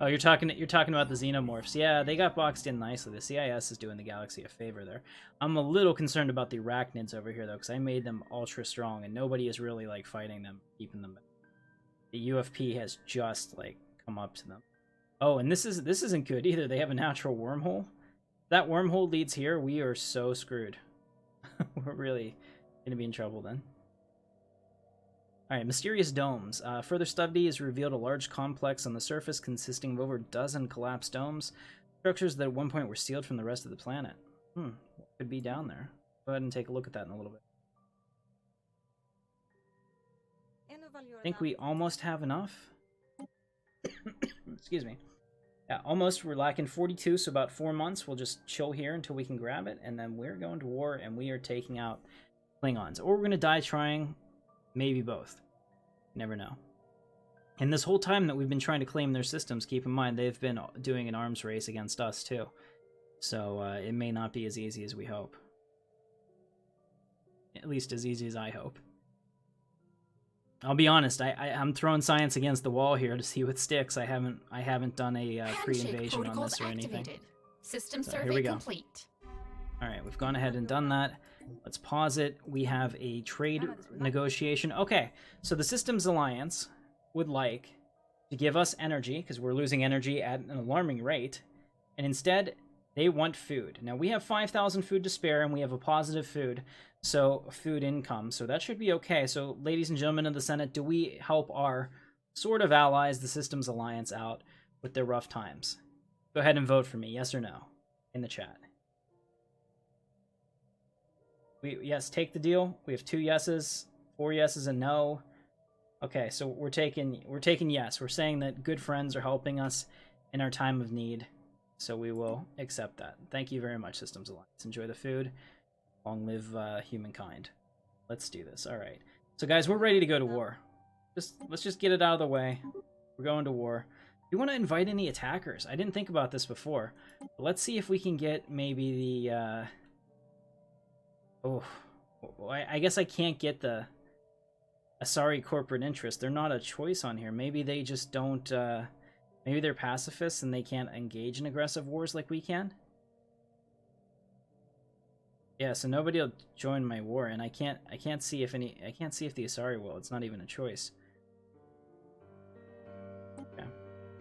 Oh, you're talking about the Xenomorphs. Yeah, they got boxed in nicely. The CIS is doing the galaxy a favor there. I'm a little concerned about the Arachnids over here, though, because I made them ultra strong, and nobody is really, like, fighting them, keeping them. The UFP has just, like, come up to them. Oh, and this isn't good either. They have a natural wormhole. If that wormhole leads here, we are so screwed. We're really going to be in trouble then. Alright, mysterious domes. Further study has revealed a large complex on the surface consisting of over a dozen collapsed domes. Structures that at one point were sealed from the rest of the planet. What could be down there? Go ahead and take a look at that in a little bit. I think we almost have enough. Excuse me. Yeah, almost. We're lacking 42, so about 4 months. We'll just chill here until we can grab it, and then we're going to war, and we are taking out Klingons. Or we're going to die trying. Maybe both. Never know. And this whole time that we've been trying to claim their systems, keep in mind, they've been doing an arms race against us, too. So it may not be as easy as we hope. At least as easy as I hope. I'll be honest, I'm throwing science against the wall here to see what sticks. I haven't done a pre-invasion on this or anything. Activated. System So, here survey we go. complete. Alright, we've gone ahead and done that. Let's pause it. We have a trade negotiation. Okay, so the Systems Alliance would like to give us energy, because we're losing energy at an alarming rate, and instead, they want food. Now, we have 5,000 food to spare, and we have a positive food income, so that should be okay. So, ladies and gentlemen of the Senate, do we help our sort of allies, the Systems Alliance, out with their rough times? Go ahead and vote for me, yes or no, in the chat. Yes, take the deal. We have 2 yeses, 4 yeses, and no. Okay, so we're taking yes. We're saying that good friends are helping us in our time of need, so we will accept that. Thank you very much, Systems Alliance. Enjoy the food. Long live humankind. Let's do this. All right. So, guys, we're ready to go to war. Let's just get it out of the way. We're going to war. We want to invite any attackers. I didn't think about this before. But let's see if we can get maybe the... I guess I can't get the Asari corporate interest. They're not a choice on here. Maybe they just don't, maybe they're pacifists and they can't engage in aggressive wars like we can? Yeah, so nobody will join my war, and I can't see if the Asari will. It's not even a choice. Okay.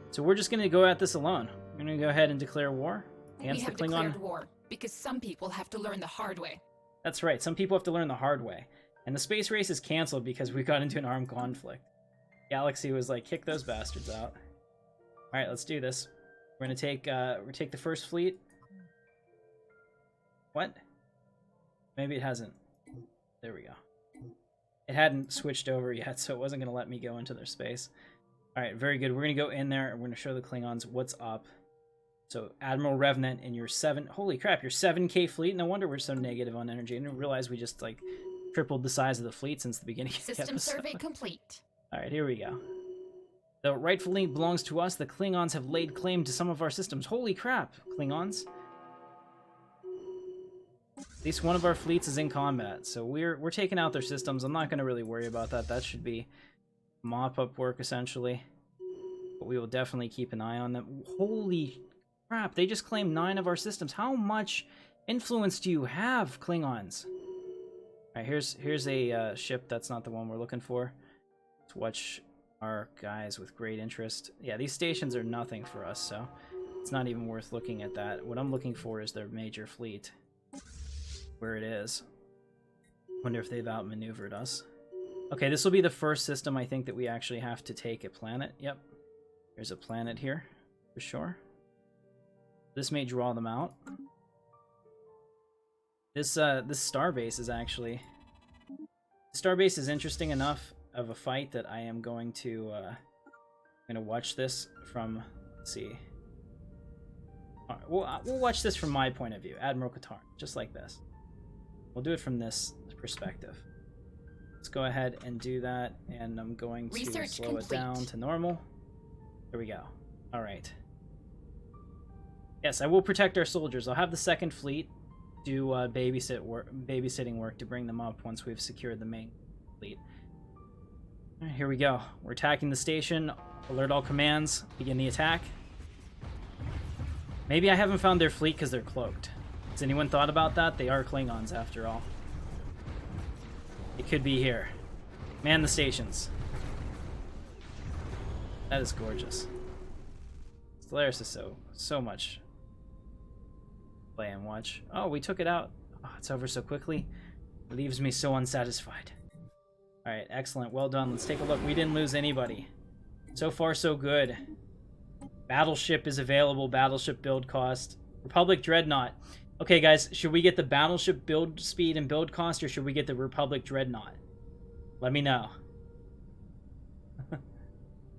So we're just gonna go at this alone. We're gonna go ahead and declare war. against the have Klingon. declared war because some people have to learn the hard way. That's right, some people have to learn the hard way. And the space race is canceled because we got into an armed conflict. Galaxy was like, kick those bastards out. Alright, let's do this. We're gonna take the first fleet. What? Maybe it hasn't. There we go. It hadn't switched over yet, so it wasn't gonna let me go into their space. Alright, very good. We're gonna go in there and we're gonna show the Klingons what's up. So, Admiral Revenant in your holy crap, your 7K fleet? No wonder we're so negative on energy. I didn't realize we just, like, tripled the size of the fleet since the beginning of the System episode. survey complete. Alright, here we go. The rightfully belongs to us. The Klingons have laid claim to some of our systems. Holy crap, Klingons. At least one of our fleets is in combat, so we're taking out their systems. I'm not going to really worry about that. That should be mop-up work, essentially. But we will definitely keep an eye on them. Holy crap, they just claimed 9 of our systems. How much influence do you have, Klingons? Alright, here's a ship that's not the one we're looking for. Let's watch our guys with great interest. Yeah, these stations are nothing for us, so it's not even worth looking at that. What I'm looking for is their major fleet. Where it is. Wonder if they've outmaneuvered us. Okay, this will be the first system I think that we actually have to take a planet. Yep. There's a planet here, for sure. This may draw them out. This starbase is actually... Starbase is interesting enough of a fight that I am going to watch this from... Let's see. We'll watch this from my point of view, Admiral Katarn, just like this. We'll do it from this perspective. Let's go ahead and do that, and I'm going to slow it down to normal. There we go. Alright. Yes, I will protect our soldiers. I'll have the second fleet do babysitting work to bring them up once we've secured the main fleet. Alright, here we go. We're attacking the station. Alert all commands. Begin the attack. Maybe I haven't found their fleet because they're cloaked. Has anyone thought about that? They are Klingons, after all. It could be here. Man the stations. That is gorgeous. Stellaris is so much play and watch. Oh, we took it out. Oh, it's over so quickly. It leaves me so unsatisfied. Alright, excellent. Well done. Let's take a look. We didn't lose anybody. So far, so good. Battleship is available. Battleship build cost. Republic Dreadnought. Okay, guys, should we get the battleship build speed and build cost, or should we get the Republic Dreadnought? Let me know.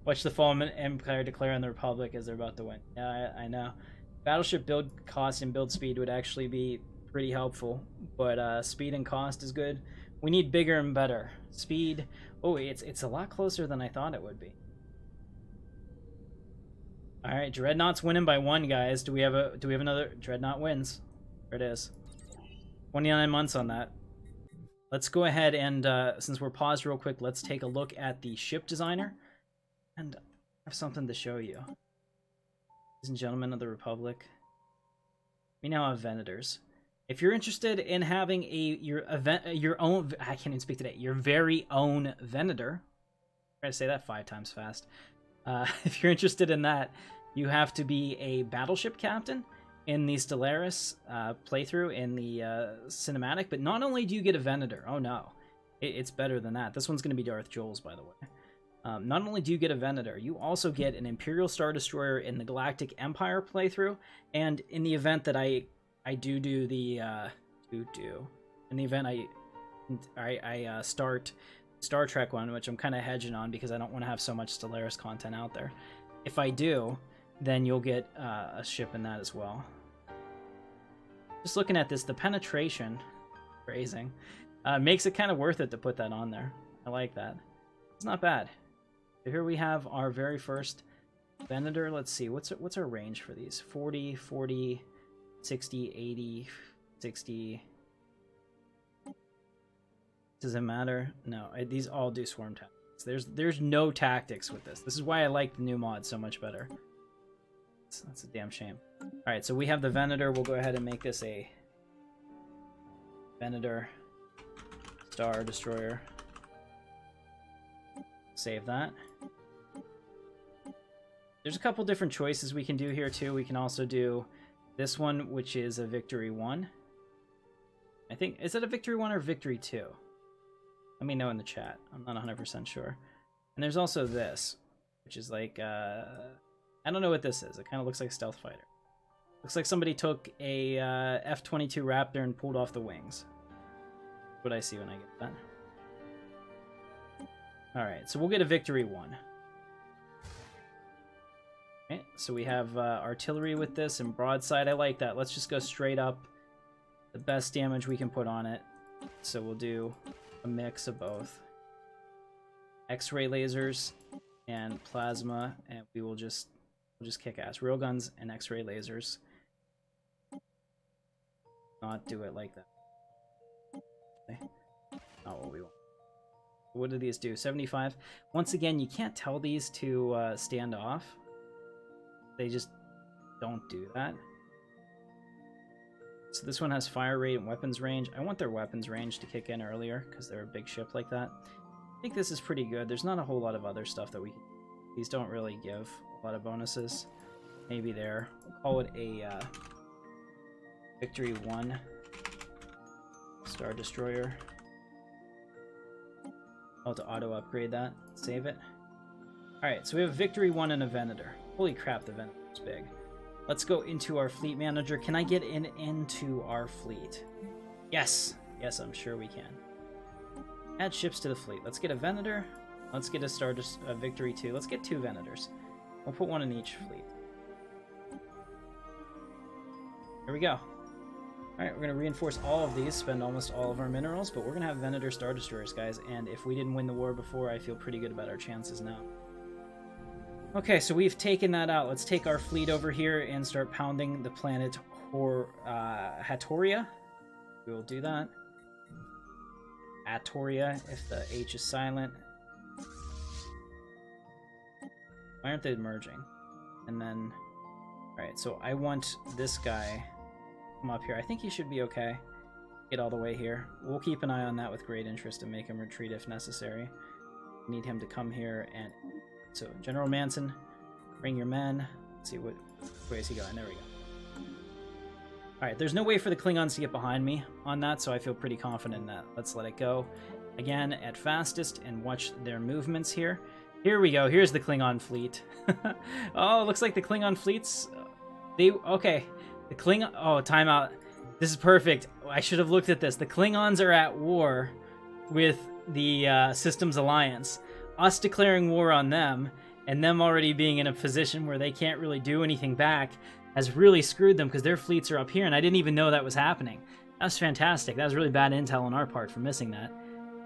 Watch the Fallen Empire declare on the Republic as they're about to win. Yeah, I know. Battleship build cost and build speed would actually be pretty helpful, but speed and cost is good. We need bigger and better. Speed. Oh, it's a lot closer than I thought it would be. All right, Dreadnought's winning by 1, guys. Do we have another Dreadnought wins? There it is. 29 months on that. Let's go ahead and since we're paused real quick, let's take a look at the ship designer, and I have something to show you. Ladies and gentlemen of the Republic, we now have Venators. If you're interested in having your own, I can't even speak today, your very own Venator, I'm trying to say that 5 times fast. If you're interested in that, you have to be a battleship captain in the Stellaris playthrough in the cinematic. But not only do you get a Venator, oh no, it's better than that. This one's going to be Darth Joel's, by the way. Not only do you get a Venator, you also get an Imperial Star Destroyer in the Galactic Empire playthrough, and in the event that I do the in the event I start Star Trek one, which I'm kind of hedging on because I don't want to have so much Stellaris content out there. If I do, then you'll get a ship in that as well. Just looking at this, the penetration phrasing makes it kind of worth it to put that on there. I like that. It's not bad. So here we have our very first Venator. Let's see, what's our range for these? 40, 40, 60, 80, 60... Does it matter? No, these all do swarm tactics. There's no tactics with this. This is why I like the new mod so much better. That's a damn shame. Alright, so we have the Venator. We'll go ahead and make this a Venator Star Destroyer. Save that. There's a couple different choices we can do here too. We can also do this one, which is a Victory 1. I think, is it a Victory 1 or Victory 2? Let me know in the chat. I'm not 100% sure. And there's also this, which is like, I don't know what this is. It kind of looks like a stealth fighter. Looks like somebody took a F-22 Raptor and pulled off the wings. That's what I see when I get that. Alright, so we'll get a Victory 1. Okay, so we have artillery with this and broadside. I like that. Let's just go straight up. The best damage we can put on it. So we'll do a mix of both. X-ray lasers and plasma, and we'll just kick ass. Railguns and X-ray lasers. Not do it like that. Okay. Not what we want. What do these do? 75. Once again, you can't tell these to stand off. They just don't do that. So this one has fire rate and weapons range. I want their weapons range to kick in earlier because they're a big ship like that. I think this is pretty good. There's not a whole lot of other stuff that we can... These don't really give a lot of bonuses. Maybe there. We'll call it a Victory 1 Star Destroyer. I'll have to auto-upgrade that. Save it. Alright, so we have Victory 1 and a Venator. Holy crap, the Venator's big. Let's go into our fleet manager. Can I get into our fleet? Yes. Yes, I'm sure we can. Add ships to the fleet. Let's get a Venator. Let's get a Victory 2. Let's get 2 Venators. We'll put one in each fleet. Here we go. Alright, we're going to reinforce all of these, spend almost all of our minerals, but we're going to have Venator Star Destroyers, guys, and if we didn't win the war before, I feel pretty good about our chances now. Okay, so we've taken that out. Let's take our fleet over here and start pounding the planet Hatoria. We will do that. Atoria, if the H is silent. Why aren't they merging? And then... Alright, so I want this guy come up here. I think he should be okay. Get all the way here. We'll keep an eye on that with great interest and make him retreat if necessary. Need him to come here and... So, General Manson, bring your men. Let's see, where is he going? There we go. Alright, there's no way for the Klingons to get behind me on that, so I feel pretty confident in that. Let's let it go. Again, at fastest, and watch their movements here. Here we go. Here's the Klingon fleet. Oh, looks like the Klingon fleets... Okay. The Klingon... Oh, timeout. This is perfect. I should have looked at this. The Klingons are at war with the Systems Alliance. Us declaring war on them, and them already being in a position where they can't really do anything back, has really screwed them because their fleets are up here, and I didn't even know that was happening. That was fantastic. That was really bad intel on our part for missing that,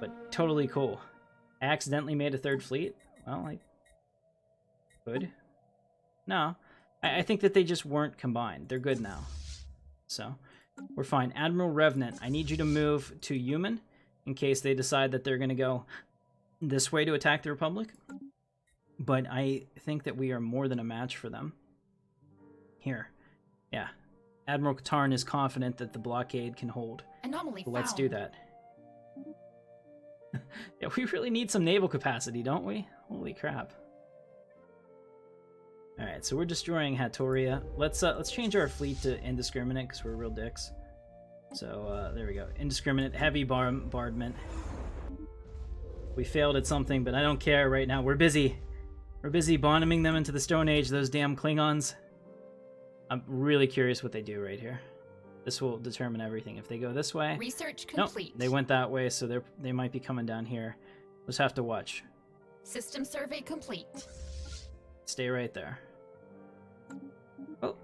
but totally cool. I accidentally made a third fleet? Well, I could. No. I think that they just weren't combined. They're good now. So, we're fine. Admiral Revenant, I need you to move to human in case they decide that they're going to go this way to attack the Republic. But I think that we are more than a match for them. Here. Yeah. Admiral Katarn is confident that the blockade can hold. Anomaly So let's found. do that. Yeah, we really need some naval capacity, don't we? Holy crap. Alright, so we're destroying Hatoria. Let's change our fleet to indiscriminate because we're real dicks. So there we go. Indiscriminate, heavy bombardment. We failed at something, but I don't care right now. We're busy. We're busy bombing them into the Stone Age, those damn Klingons. I'm really curious what they do right here. This will determine everything. If they go this way... Research complete. Nope, they went that way, so they might be coming down here. Just have to watch. System survey complete. Stay right there. Oh,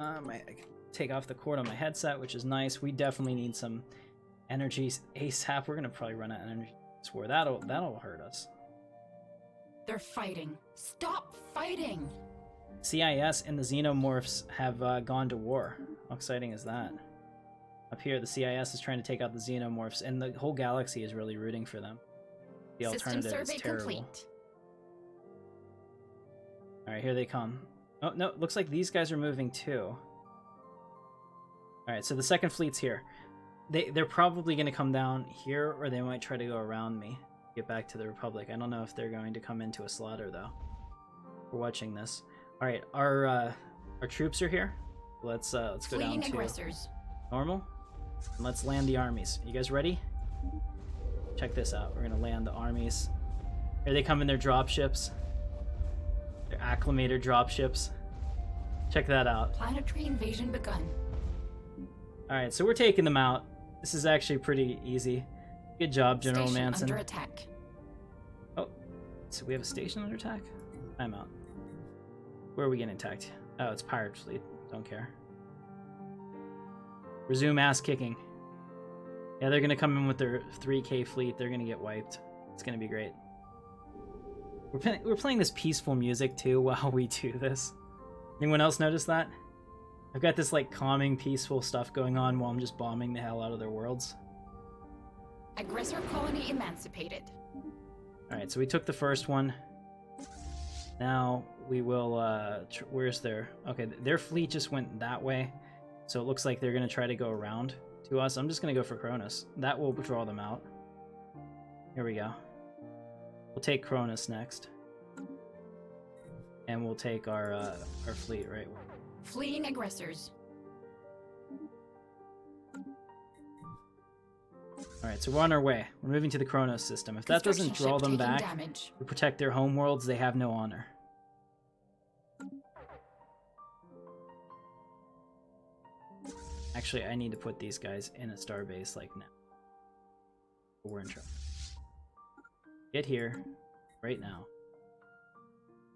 I can take off the cord on my headset, which is nice. We definitely need some energy ASAP. We're gonna probably run out of energy this war. That'll hurt us. They're fighting. Stop fighting! CIS and the Xenomorphs have gone to war. How exciting is that? Up here, the CIS is trying to take out the Xenomorphs, and the whole galaxy is really rooting for them. The System alternative survey is terrible. complete. Alright, here they come. Oh, no, looks like these guys are moving too. Alright, so the second fleet's here. They're probably going to come down here, or they might try to go around me. Get back to the Republic. I don't know if they're going to come into a slaughter, though. We're watching this. Alright, our troops are here. Let's go down Fleeing to aggressors. normal. And let's land the armies. You guys ready? Check this out. We're gonna land the armies. Here they come in their dropships. Their acclimator dropships. Check that out. Planetary invasion begun. Alright, so we're taking them out. This is actually pretty easy. Good job, General Station Manson. under attack. Oh, so we have a station under attack? I'm out. Where are we getting attacked? Oh, it's pirate fleet. Don't care. Resume ass kicking. Yeah, they're gonna come in with their 3K fleet. They're gonna get wiped. It's gonna be great. We're playing this peaceful music too while we do this. Anyone else notice that? I've got this like calming, peaceful stuff going on while I'm just bombing the hell out of their worlds. Aggressor colony emancipated. Alright, so we took the first one. Now we will, where's their... Okay, their fleet just went that way. So it looks like they're going to try to go around to us. I'm just going to go for Cronus. That will draw them out. Here we go. We'll take Cronus next. And we'll take our fleet, right? Fleeing aggressors. Alright, so we're on our way. We're moving to the Kronos system. If that doesn't Construction draw ship them taking back damage. to protect their homeworlds, they have no honor. Actually, I need to put these guys in a starbase like now. We're in trouble. Get here right now.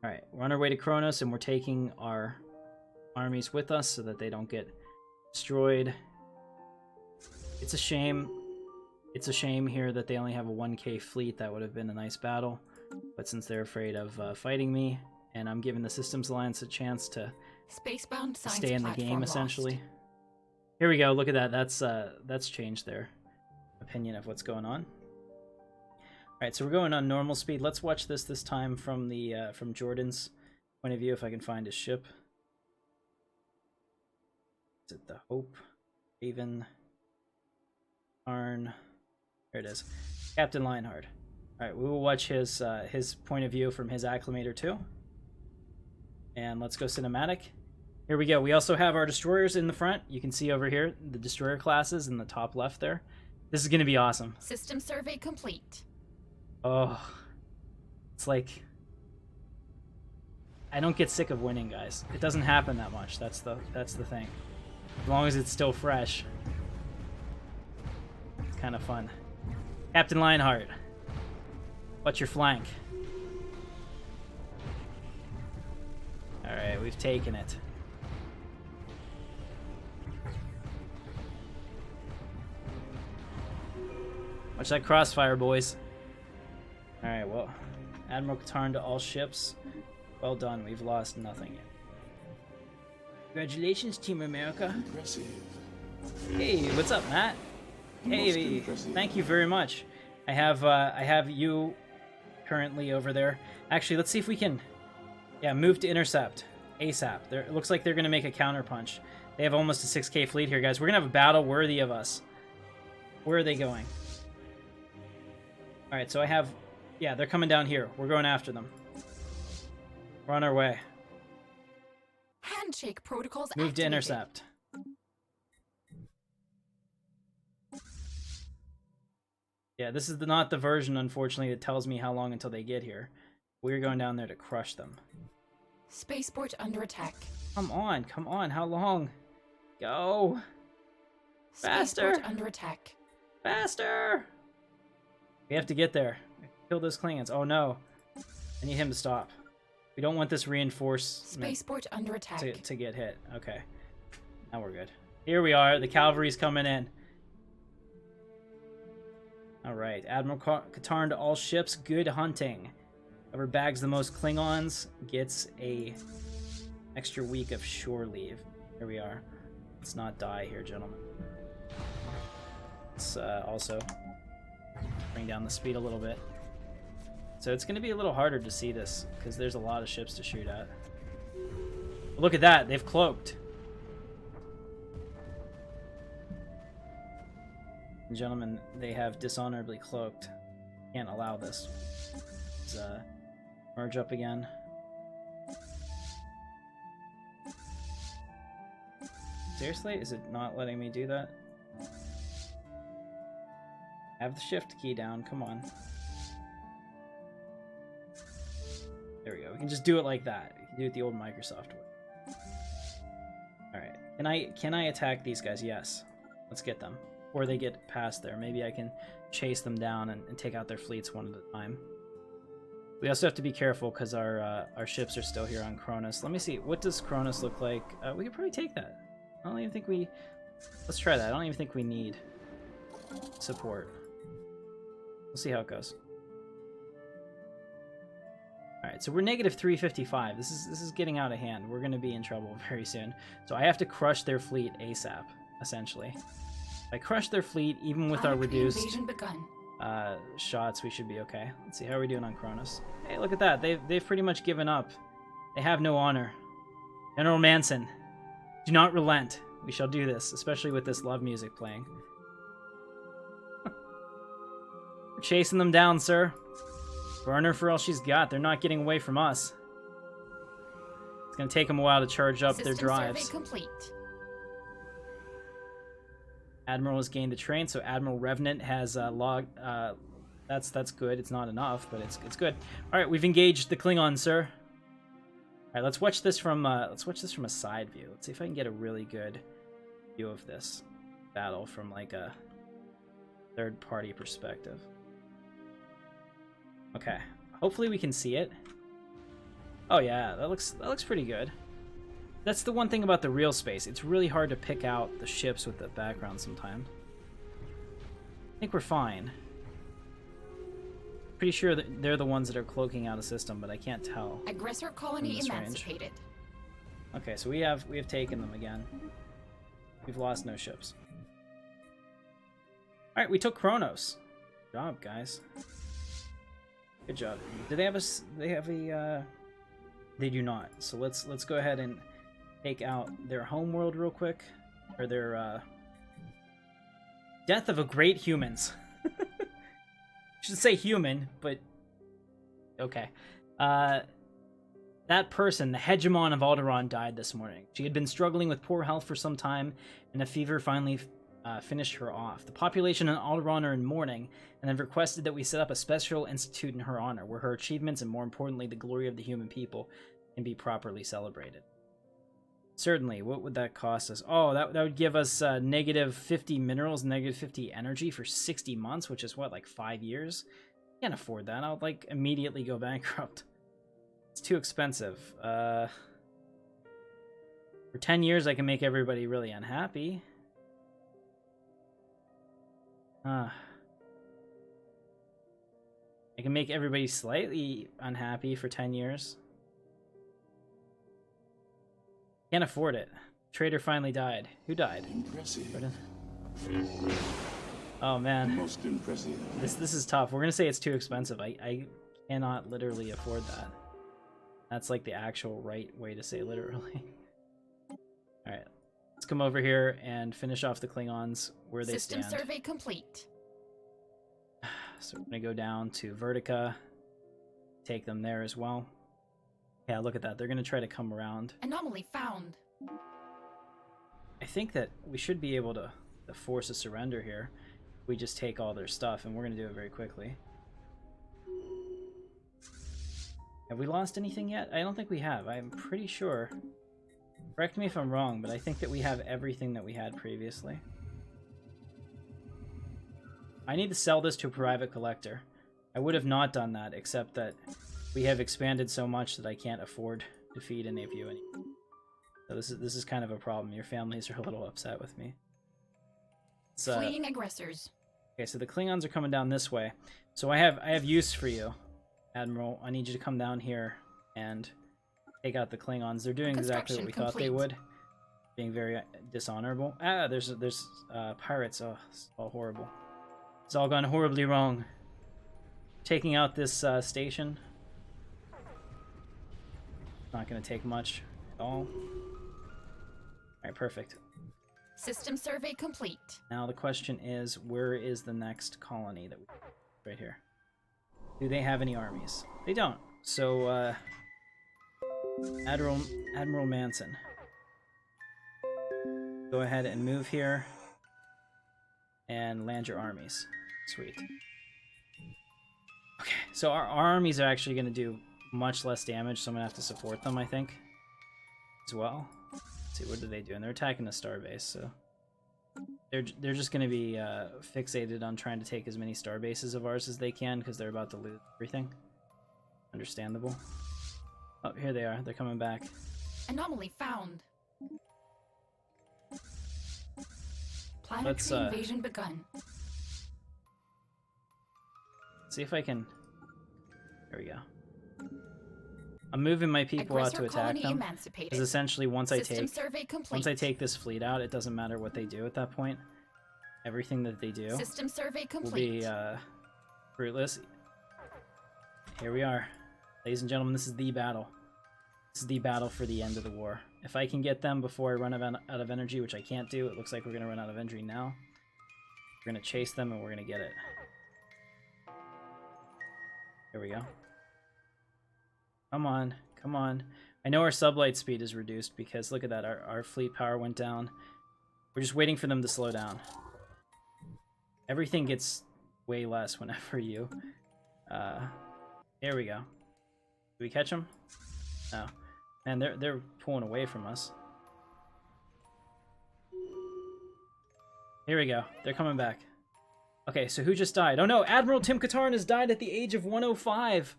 Alright, we're on our way to Kronos and we're taking our armies with us so that they don't get destroyed. It's a shame. It's a shame here that they only have a 1K fleet. That would have been a nice battle. But since they're afraid of fighting me, and I'm giving the Systems Alliance a chance to Spacebound science stay in the platform game, lost. essentially. Here we go. Look at that. That's changed their opinion of what's going on. All right, so we're going on normal speed. Let's watch this time from the from Jordan's point of view. If I can find his ship. Is it the Hope? Raven? Arn? There it is. Captain Lionheart. All right, we will watch his point of view from his acclimator too. And let's go cinematic. Here we go. We also have our destroyers in the front. You can see over here the destroyer classes in the top left there. This is going to be awesome. System survey complete. Oh, it's like I don't get sick of winning, guys. It doesn't happen that much. That's the thing. As long as it's still fresh, it's kind of fun. Captain Lionheart, what's your flank? All right, we've taken it. Watch that crossfire, boys. Alright, well, Admiral Katarn to all ships. Well done, we've lost nothing yet. Congratulations, Team America. Impressive. Hey, what's up, Matt? Hey, impressive. thank you very much. I have you currently over there. Actually, let's see if we can, move to intercept ASAP. It looks like they're going to make a counterpunch. They have almost a 6K fleet here, guys. We're going to have a battle worthy of us. Where are they going? Alright, so I have... Yeah, they're coming down here. We're going after them. We're on our way. Handshake protocols Move to activated. intercept. Yeah, this is not the version, unfortunately, that tells me how long until they get here. We're going down there to crush them. Spaceport under attack. Come on, how long? Go! Faster! Spaceport under attack. Faster! We have to get there. Kill those Klingons. Oh no. I need him to stop. We don't want this reinforcement Spaceport under attack. to get hit. Okay. Now we're good. Here we are. The cavalry's coming in. Alright. Admiral Katarn to all ships. Good hunting. Whoever bags the most Klingons gets a extra week of shore leave. Here we are. Let's not die here, gentlemen. Let's also bring down the speed a little bit. So it's going to be a little harder to see this because there's a lot of ships to shoot at. Look at that, they've cloaked. Gentlemen, they have dishonorably cloaked. Can't allow this. Let's merge up again. Seriously? Is it not letting me do that? Have the shift key down, come on. There we go. We can just do it like that. We can do it the old Microsoft way. Alright. Can I attack these guys? Yes. Let's get them. Before they get past there. Maybe I can chase them down and take out their fleets one at a time. We also have to be careful because our ships are still here on Cronus. Let me see. What does Cronus look like? We could probably take that. I don't even think we... Let's try that. I don't even think we need support. We'll see how it goes. Alright, so we're negative 355. This is getting out of hand. We're going to be in trouble very soon. So I have to crush their fleet ASAP, essentially. If I crush their fleet, even with our reduced shots, we should be okay. Let's see, how are we doing on Cronus? Hey, look at that. They've pretty much given up. They have no honor. General Manson, do not relent. We shall do this, especially with this love music playing. We're chasing them down, sir. Burn her for all she's got. They're not getting away from us. It's gonna take them a while to charge up their drives. Survey complete. Admiral has gained the train, so Admiral Revenant has logged. That's good. It's not enough, but it's good. All right, we've engaged the Klingons, sir. All right, let's watch this from a side view. Let's see if I can get a really good view of this battle from like a third-party perspective. Okay, hopefully we can see it. Oh yeah, that looks pretty good. That's the one thing about the real space. It's really hard to pick out the ships with the background sometimes. I think we're fine. Pretty sure that they're the ones that are cloaking out a system, but I can't tell. Aggressor colony emancipated. Okay, so we have taken them again. We've lost no ships. All right, we took Kronos. Good job, guys. Good job. Do they have a? They have a. They do not. So let's go ahead and take out their homeworld real quick, or their death of a great humans. Should say human, but okay. That person, the hegemon of Alderaan, died this morning. She had been struggling with poor health for some time, and a fever finally finished her off. The population in Alderaan are in mourning, and have requested that we set up a special institute in her honor, where her achievements, and more importantly, the glory of the human people, can be properly celebrated. Certainly. What would that cost us? Oh, that would give us negative 50 minerals, negative 50 energy for 60 months, which is what, like 5 years? Can't afford that. I'll like immediately go bankrupt. It's too expensive. For 10 years, I can make everybody really unhappy. I can make everybody slightly unhappy for 10 years. Can't afford it. Trader finally died. Who died? Impressive. Oh man. Most impressive. This is tough. We're gonna say it's too expensive. I cannot literally afford that. That's like the actual right way to say literally. Alright. Let's come over here and finish off the Klingons where they stand. System survey complete. So we're gonna go down to Vertica. Take them there as well. Yeah, look at that. They're gonna try to come around. Anomaly found. I think that we should be able to force a surrender here. We just take all their stuff, and we're gonna do it very quickly. Have we lost anything yet? I don't think we have. I'm pretty sure. Correct me if I'm wrong, but I think that we have everything that we had previously. I need to sell this to a private collector. I would have not done that, except that we have expanded so much that I can't afford to feed any of you anymore. So this is kind of a problem. Your families are a little upset with me. Fleeing aggressors. Okay, so the Klingons are coming down this way. So I have use for you, Admiral. I need you to come down here and take out the Klingons. They're doing exactly what we thought they would. Being very dishonorable. Ah, there's pirates. Oh, it's all horrible. It's all gone horribly wrong. Taking out this station. Not going to take much at all. Alright, perfect. System survey complete. Now the question is, where is the next colony that we... Right here. Do they have any armies? They don't. So, Admiral Manson. Go ahead and move here and land your armies. Sweet. Okay, so our armies are actually going to do much less damage, so I'm going to have to support them, I think, as well. Let's see, what are they doing? They're attacking a starbase, so they're just going to be fixated on trying to take as many starbases of ours as they can, because they're about to lose everything. Understandable. Oh, here they are. They're coming back. Anomaly found. Planetary invasion begun. See if I can... There we go. I'm moving my people out to attack them. Because essentially once I take this fleet out, it doesn't matter what they do at that point. Everything that they do will be fruitless. Here we are. Ladies and gentlemen, this is the battle. This is the battle for the end of the war. If I can get them before I run out of energy, which I can't do, it looks like we're going to run out of energy now. We're going to chase them and we're going to get it. Here we go. Come on, come on. I know our sublight speed is reduced because look at that, our fleet power went down. We're just waiting for them to slow down. Everything gets way less whenever you... Here we go. Did we catch them? No. Man, they're pulling away from us. Here we go. They're coming back. Okay, so who just died? Oh no, Admiral Tim Katarn has died at the age of 105.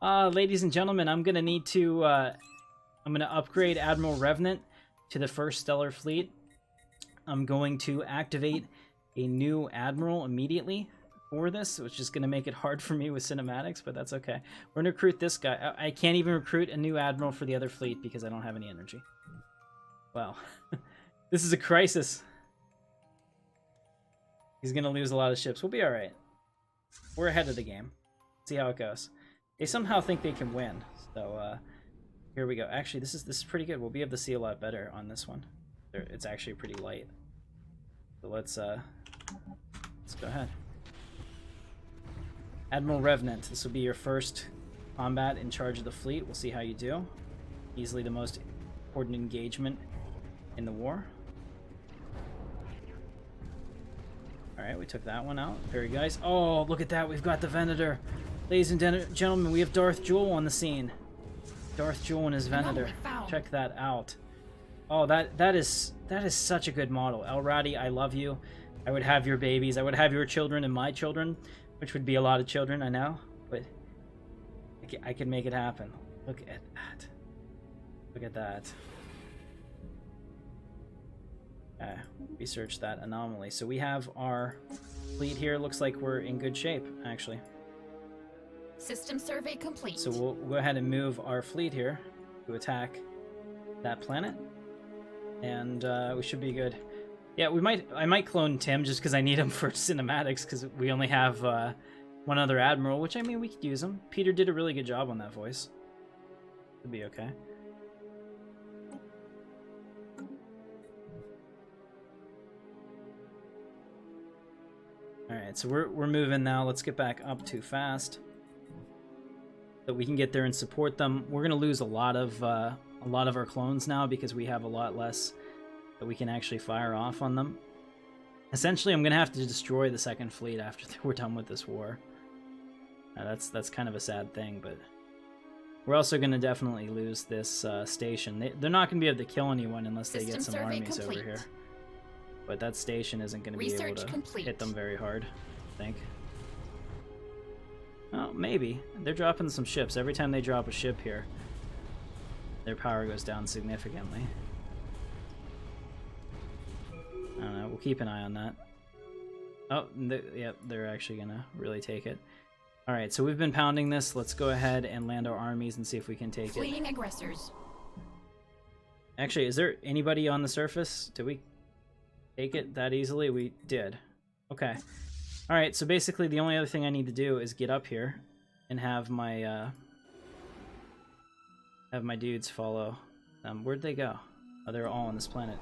Ladies and gentlemen, I'm gonna need to, I'm gonna upgrade Admiral Revenant to the first Stellar Fleet. I'm going to activate a new Admiral immediately for this, which is gonna make it hard for me with cinematics, but that's okay. We're gonna recruit this guy. I can't even recruit a new Admiral for the other fleet because I don't have any energy. Wow. This is a crisis. He's gonna lose a lot of ships. We'll be alright. We're ahead of the game. See how it goes. They somehow think they can win, so here we go. Actually, this is pretty good. We'll be able to see a lot better on this one. It's actually pretty light. So let's go ahead. Admiral Revenant, this will be your first combat in charge of the fleet. We'll see how you do. Easily the most important engagement in the war. Alright, we took that one out. Very nice. Oh, look at that. We've got the Venator. Ladies and gentlemen, we have Darth Jewel on the scene. Darth Jewel and his Venator. Check that out. Oh, that is such a good model. Elradi, I love you. I would have your babies. I would have your children and my children, which would be a lot of children, I know, but I can make it happen. Look at that. Look at that. Research that anomaly. So we have our fleet here. Looks like we're in good shape, actually. System survey complete. So we'll go ahead and move our fleet here to attack that planet, and we should be good. Yeah, I might clone Tim just because I need him for cinematics because we only have one other admiral, which I mean we could use him. Peter did a really good job on that voice. It'll be okay. All right, so we're moving now. Let's get back up too fast so we can get there and support them. We're gonna lose a lot of our clones now because we have a lot less that we can actually fire off on them. Essentially, I'm gonna have to destroy the second fleet after we're done with this war. That's kind of a sad thing, but we're also gonna definitely lose this station. They're not gonna be able to kill anyone unless they get some armies over here. But that station isn't gonna be able to hit them very hard, I think. Oh, maybe. They're dropping some ships. Every time they drop a ship here, their power goes down significantly. I don't know, we'll keep an eye on that. Oh, yep, they're actually gonna really take it. Alright, so we've been pounding this. Let's go ahead and land our armies and see if we can take it. Fleeing aggressors. Actually, is there anybody on the surface? Did we take it that easily? We did. Okay. Alright, so basically the only other thing I need to do is get up here and have my dudes follow. Where'd they go? Oh, they're all on this planet.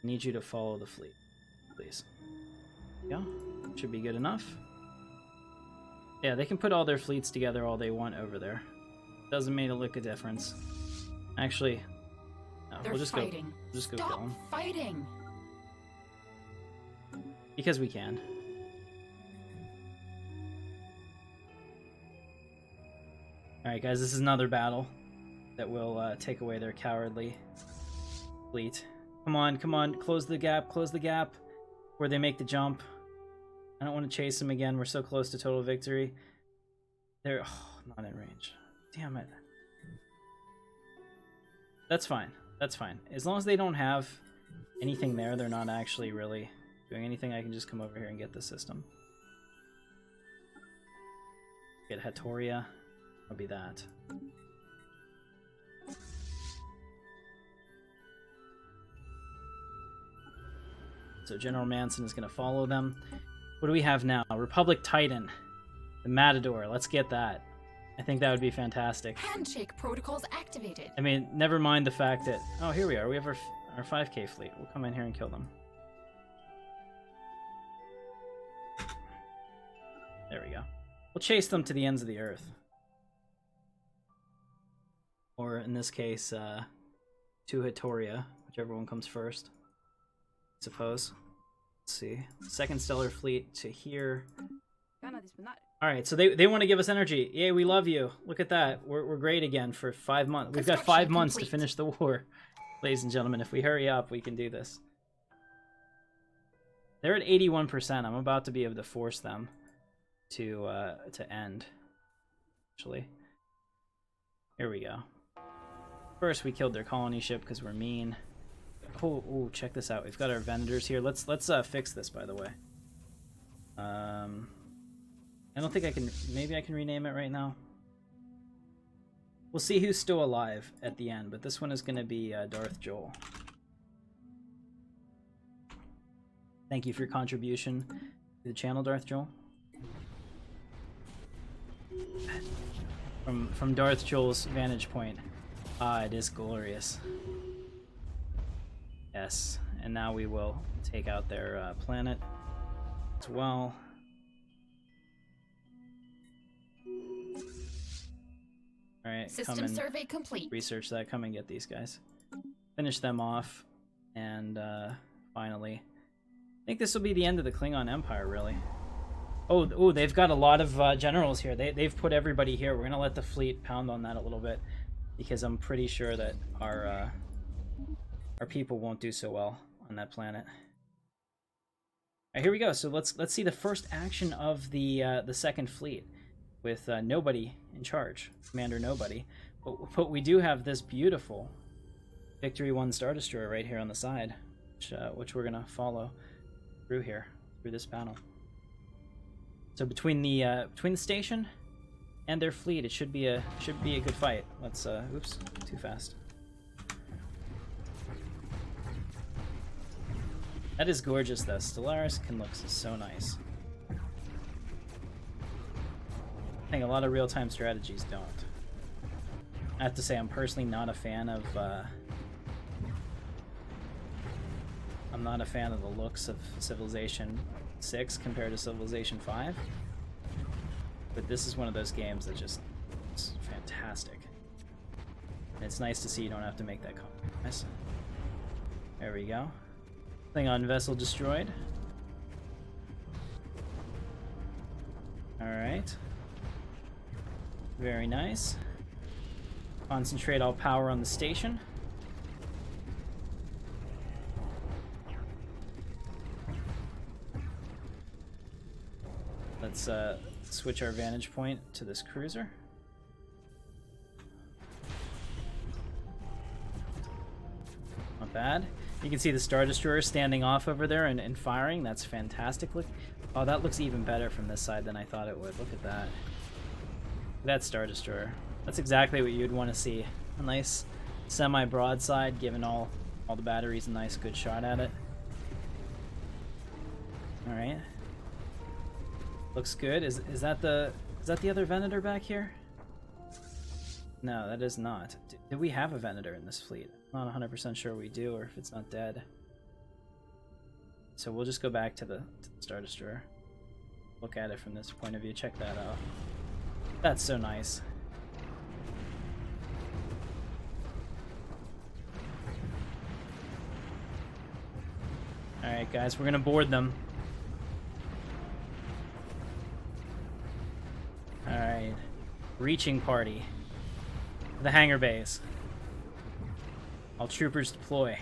I need you to follow the fleet, please. Yeah, should be good enough. Yeah, they can put all their fleets together all they want over there. Doesn't make a lick of difference. Actually, no, They're we'll just fighting. go kill Stop them. fighting. Because we can. Alright guys, this is another battle that will take away their cowardly fleet. Come on, close the gap, where they make the jump. I don't want to chase them again, we're so close to total victory. They're not in range. Damn it. That's fine, As long as they don't have anything there, they're not actually really doing anything, I can just come over here and get the system. Get Hatoria. I'll be that. So General Manson is going to follow them. What do we have now? Republic Titan. The Matador. Let's get that. I think that would be fantastic. Handshake protocols activated. I mean, never mind the fact that... Oh, here we are. We have our 5K fleet. We'll come in here and kill them. There we go. We'll chase them to the ends of the earth. Or, in this case, to Hatoria, whichever one comes first, I suppose. Let's see. Second Stellar Fleet to here. Alright, so they want to give us energy. Yay, we love you. Look at that. We're great again for 5 months. We've got 5 months to finish the war. Ladies and gentlemen, if we hurry up, we can do this. They're at 81%. I'm about to be able to force them to end. Actually. Here we go. First, we killed their colony ship because we're mean. Oh, check this out. We've got our vendors here. Let's fix this, by the way. I don't think I can... Maybe I can rename it right now. We'll see who's still alive at the end, but this one is going to be Darth Joel. Thank you for your contribution to the channel, Darth Joel. From Darth Joel's vantage point. Ah, it is glorious. Yes, and now we will take out their planet as well. Alright, come and survey complete. Research that, come and get these guys. Finish them off, and finally... I think this will be the end of the Klingon Empire, really. Oh, they've got a lot of generals here. They've put everybody here. We're gonna let the fleet pound on that a little bit, because I'm pretty sure that our people won't do so well on that planet. Alright, here we go. So let's see the first action of the second fleet, with nobody in charge, Commander Nobody. But we do have this beautiful Victory 1 Star Destroyer right here on the side, which we're gonna follow through here, through this panel. So between the station and their fleet, it should be a good fight. Let's oops, too fast. That is gorgeous though. Stellaris can look so nice. I think a lot of real-time strategies don't. I have to say I'm personally not a fan of the looks of Civilization 6 compared to Civilization 5. But this is one of those games that just is fantastic. And it's nice to see you don't have to make that compromise. There we go. Klingon vessel destroyed. Alright. Very nice. Concentrate all power on the station. Let's switch our vantage point to this cruiser. Not bad. You can see the Star Destroyer standing off over there and firing. That's fantastic. Look, oh, that looks even better from this side than I thought it would. Look at that. That Star Destroyer. That's exactly what you'd want to see. A nice semi-broadside, giving all the batteries a nice good shot at it. Alright. Looks good. Is that the other Venator back here? No, that is not. Do we have a Venator in this fleet? I'm not 100% sure we do, or if it's not dead. So we'll just go back to the Star Destroyer. Look at it from this point of view. Check that out. That's so nice. Alright, guys, we're gonna board them. Alright. Reaching party. The hangar bays. All troopers deploy.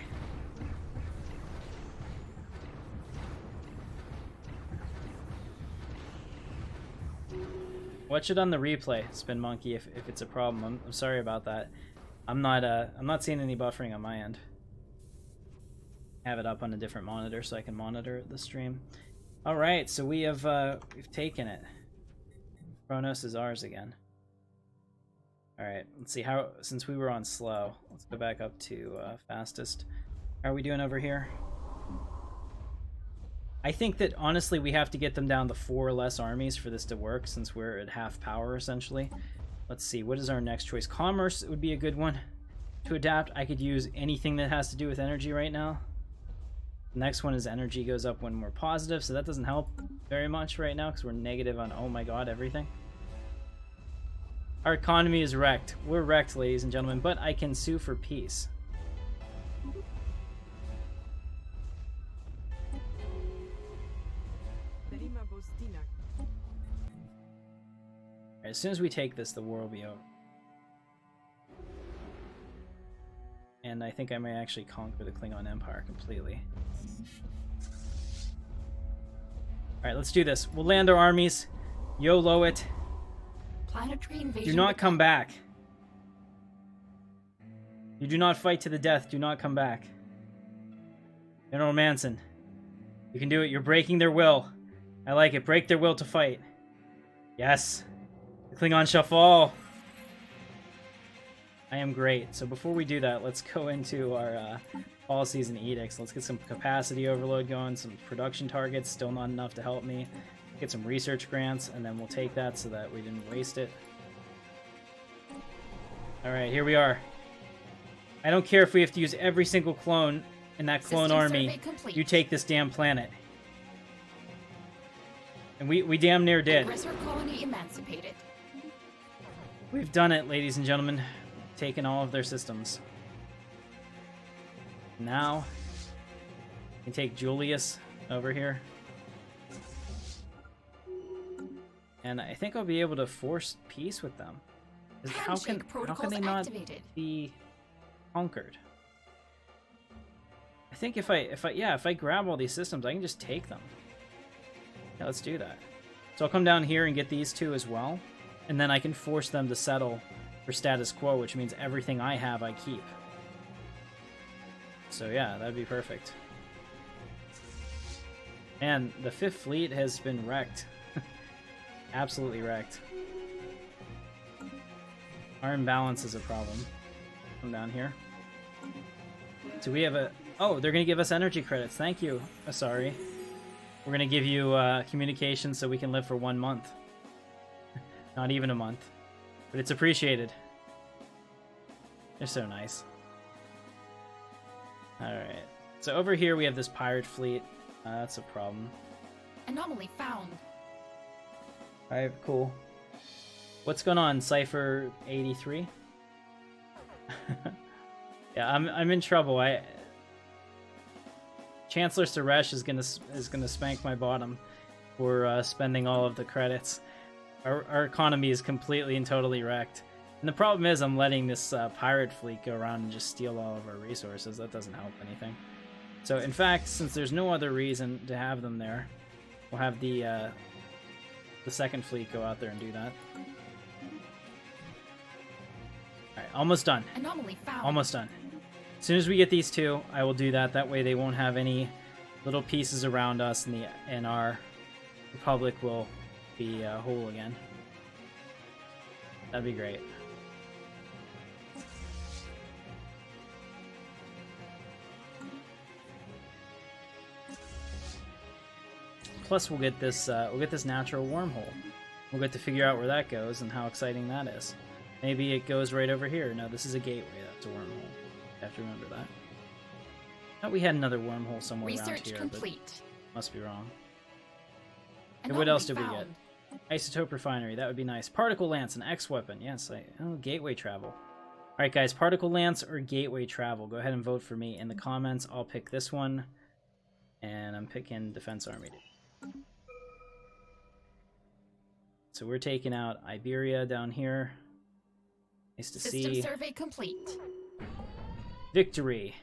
Watch it on the replay, Spin Monkey, if it's a problem. I'm sorry about that. I'm not seeing any buffering on my end. Have it up on a different monitor so I can monitor the stream. All right, so we've taken it. Kronos is ours again. All right, let's see how, since we were on slow, let's go back up to fastest. How are we doing over here? I think that honestly we have to get them down to 4 or less armies for this to work, since we're at half power essentially. Let's see, what is our next choice? Commerce would be a good one to adapt. I could use anything that has to do with energy right now. The next one is energy goes up when we're positive, so that doesn't help very much right now because we're negative on, oh my god, everything. Our economy is wrecked. We're wrecked, ladies and gentlemen, but I can sue for peace. As soon as we take this, the war will be over. And I think I may actually conquer the Klingon Empire completely. Alright, let's do this. We'll land our armies. YOLO it. Planetary invasion. Do not come back. You do not fight to the death. Do not come back. General Manson. You can do it. You're breaking their will. I like it. Break their will to fight. Yes. The Klingons shall fall. I am great. So before we do that, let's go into our policies and edicts. Let's get some capacity overload going, some production targets, still not enough to help me. Get some research grants, and then we'll take that so that we didn't waste it. Alright, here we are. I don't care if we have to use every single clone in that clone army. You take this damn planet. And we damn near did. Aggressor colony emancipated. We've done it, ladies and gentlemen. Taken all of their systems. Now, we can take Julius over here. And I think I'll be able to force peace with them. How can they not be conquered? I think if I grab all these systems, I can just take them. Yeah, let's do that. So I'll come down here and get these two as well, and then I can force them to settle for status quo, which means everything I have I keep. So yeah, that'd be perfect. And the 5th Fleet has been wrecked. Absolutely wrecked. Our imbalance is a problem. Come down here. So we have a... Oh, they're going to give us energy credits. Thank you, Asari. We're going to give you communication so we can live for 1 month. Not even a month. But it's appreciated. They're so nice. Alright. So over here we have this pirate fleet. That's a problem. Anomaly found. Alright, cool. What's going on, Cypher 83? Yeah, I'm in trouble. Chancellor Suresh is gonna spank my bottom for spending all of the credits. Our economy is completely and totally wrecked. And the problem is I'm letting this pirate fleet go around and just steal all of our resources. That doesn't help anything. So in fact, since there's no other reason to have them there, we'll have the 2nd fleet go out there and do that. Alright, almost done. Anomaly found. Almost done. As soon as we get these two, I will do that. That way they won't have any little pieces around us, and our Republic will be whole again. That'd be great. Plus, we'll get this natural wormhole. We'll get to figure out where that goes and how exciting that is. Maybe it goes right over here. No, this is a gateway. That's a wormhole. You have to remember that. I thought we had another wormhole somewhere around Research here, complete. but must be wrong. And what else did we get? Isotope refinery. That would be nice. Particle lance, an X weapon. Yes. Gateway travel. All right, guys. Particle lance or gateway travel. Go ahead and vote for me in the comments. I'll pick this one. And I'm picking Defense Army. So we're taking out Iberia down here. Nice to System see. survey complete. Victory.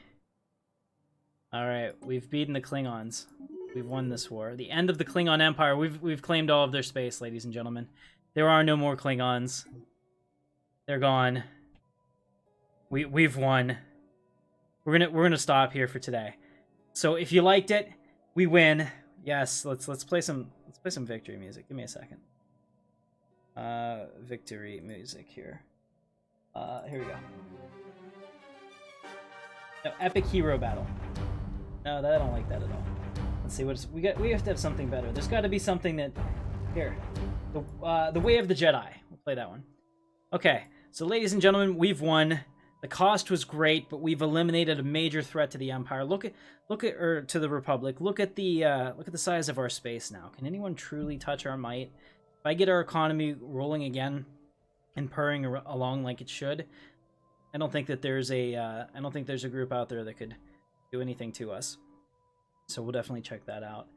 Alright, we've beaten the Klingons. We've won this war. The end of the Klingon Empire. We've claimed all of their space, ladies and gentlemen. There are no more Klingons. They're gone. We've won. We're gonna stop here for today. So if you liked it, we win. Yes, let's play some victory music. Give me a second. Victory music here. Here we go. No, epic hero battle. No, I don't like that at all. Let's see what's we have to have something better. There's got to be something that here. The Way of the Jedi. We'll play that one. Okay. So ladies and gentlemen, we've won. The cost was great, but we've eliminated a major threat to the Empire. Look at to the Republic. Look at the size of our space now. Can anyone truly touch our might? If I get our economy rolling again and purring along like it should, I don't think that there's a group out there that could do anything to us. So we'll definitely check that out.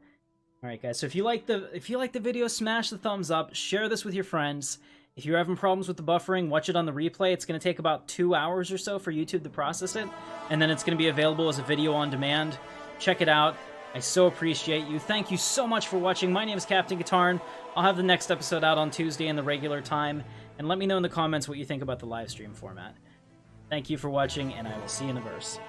All right, guys. So if you like the video, smash the thumbs up. Share this with your friends. If you're having problems with the buffering, watch it on the replay. It's going to take about 2 hours or so for YouTube to process it, and then it's going to be available as a video on demand. Check it out. I so appreciate you. Thank you so much for watching. My name is Captain Katarn. I'll have the next episode out on Tuesday in the regular time, and let me know in the comments what you think about the live stream format. Thank you for watching, and I will see you in the verse.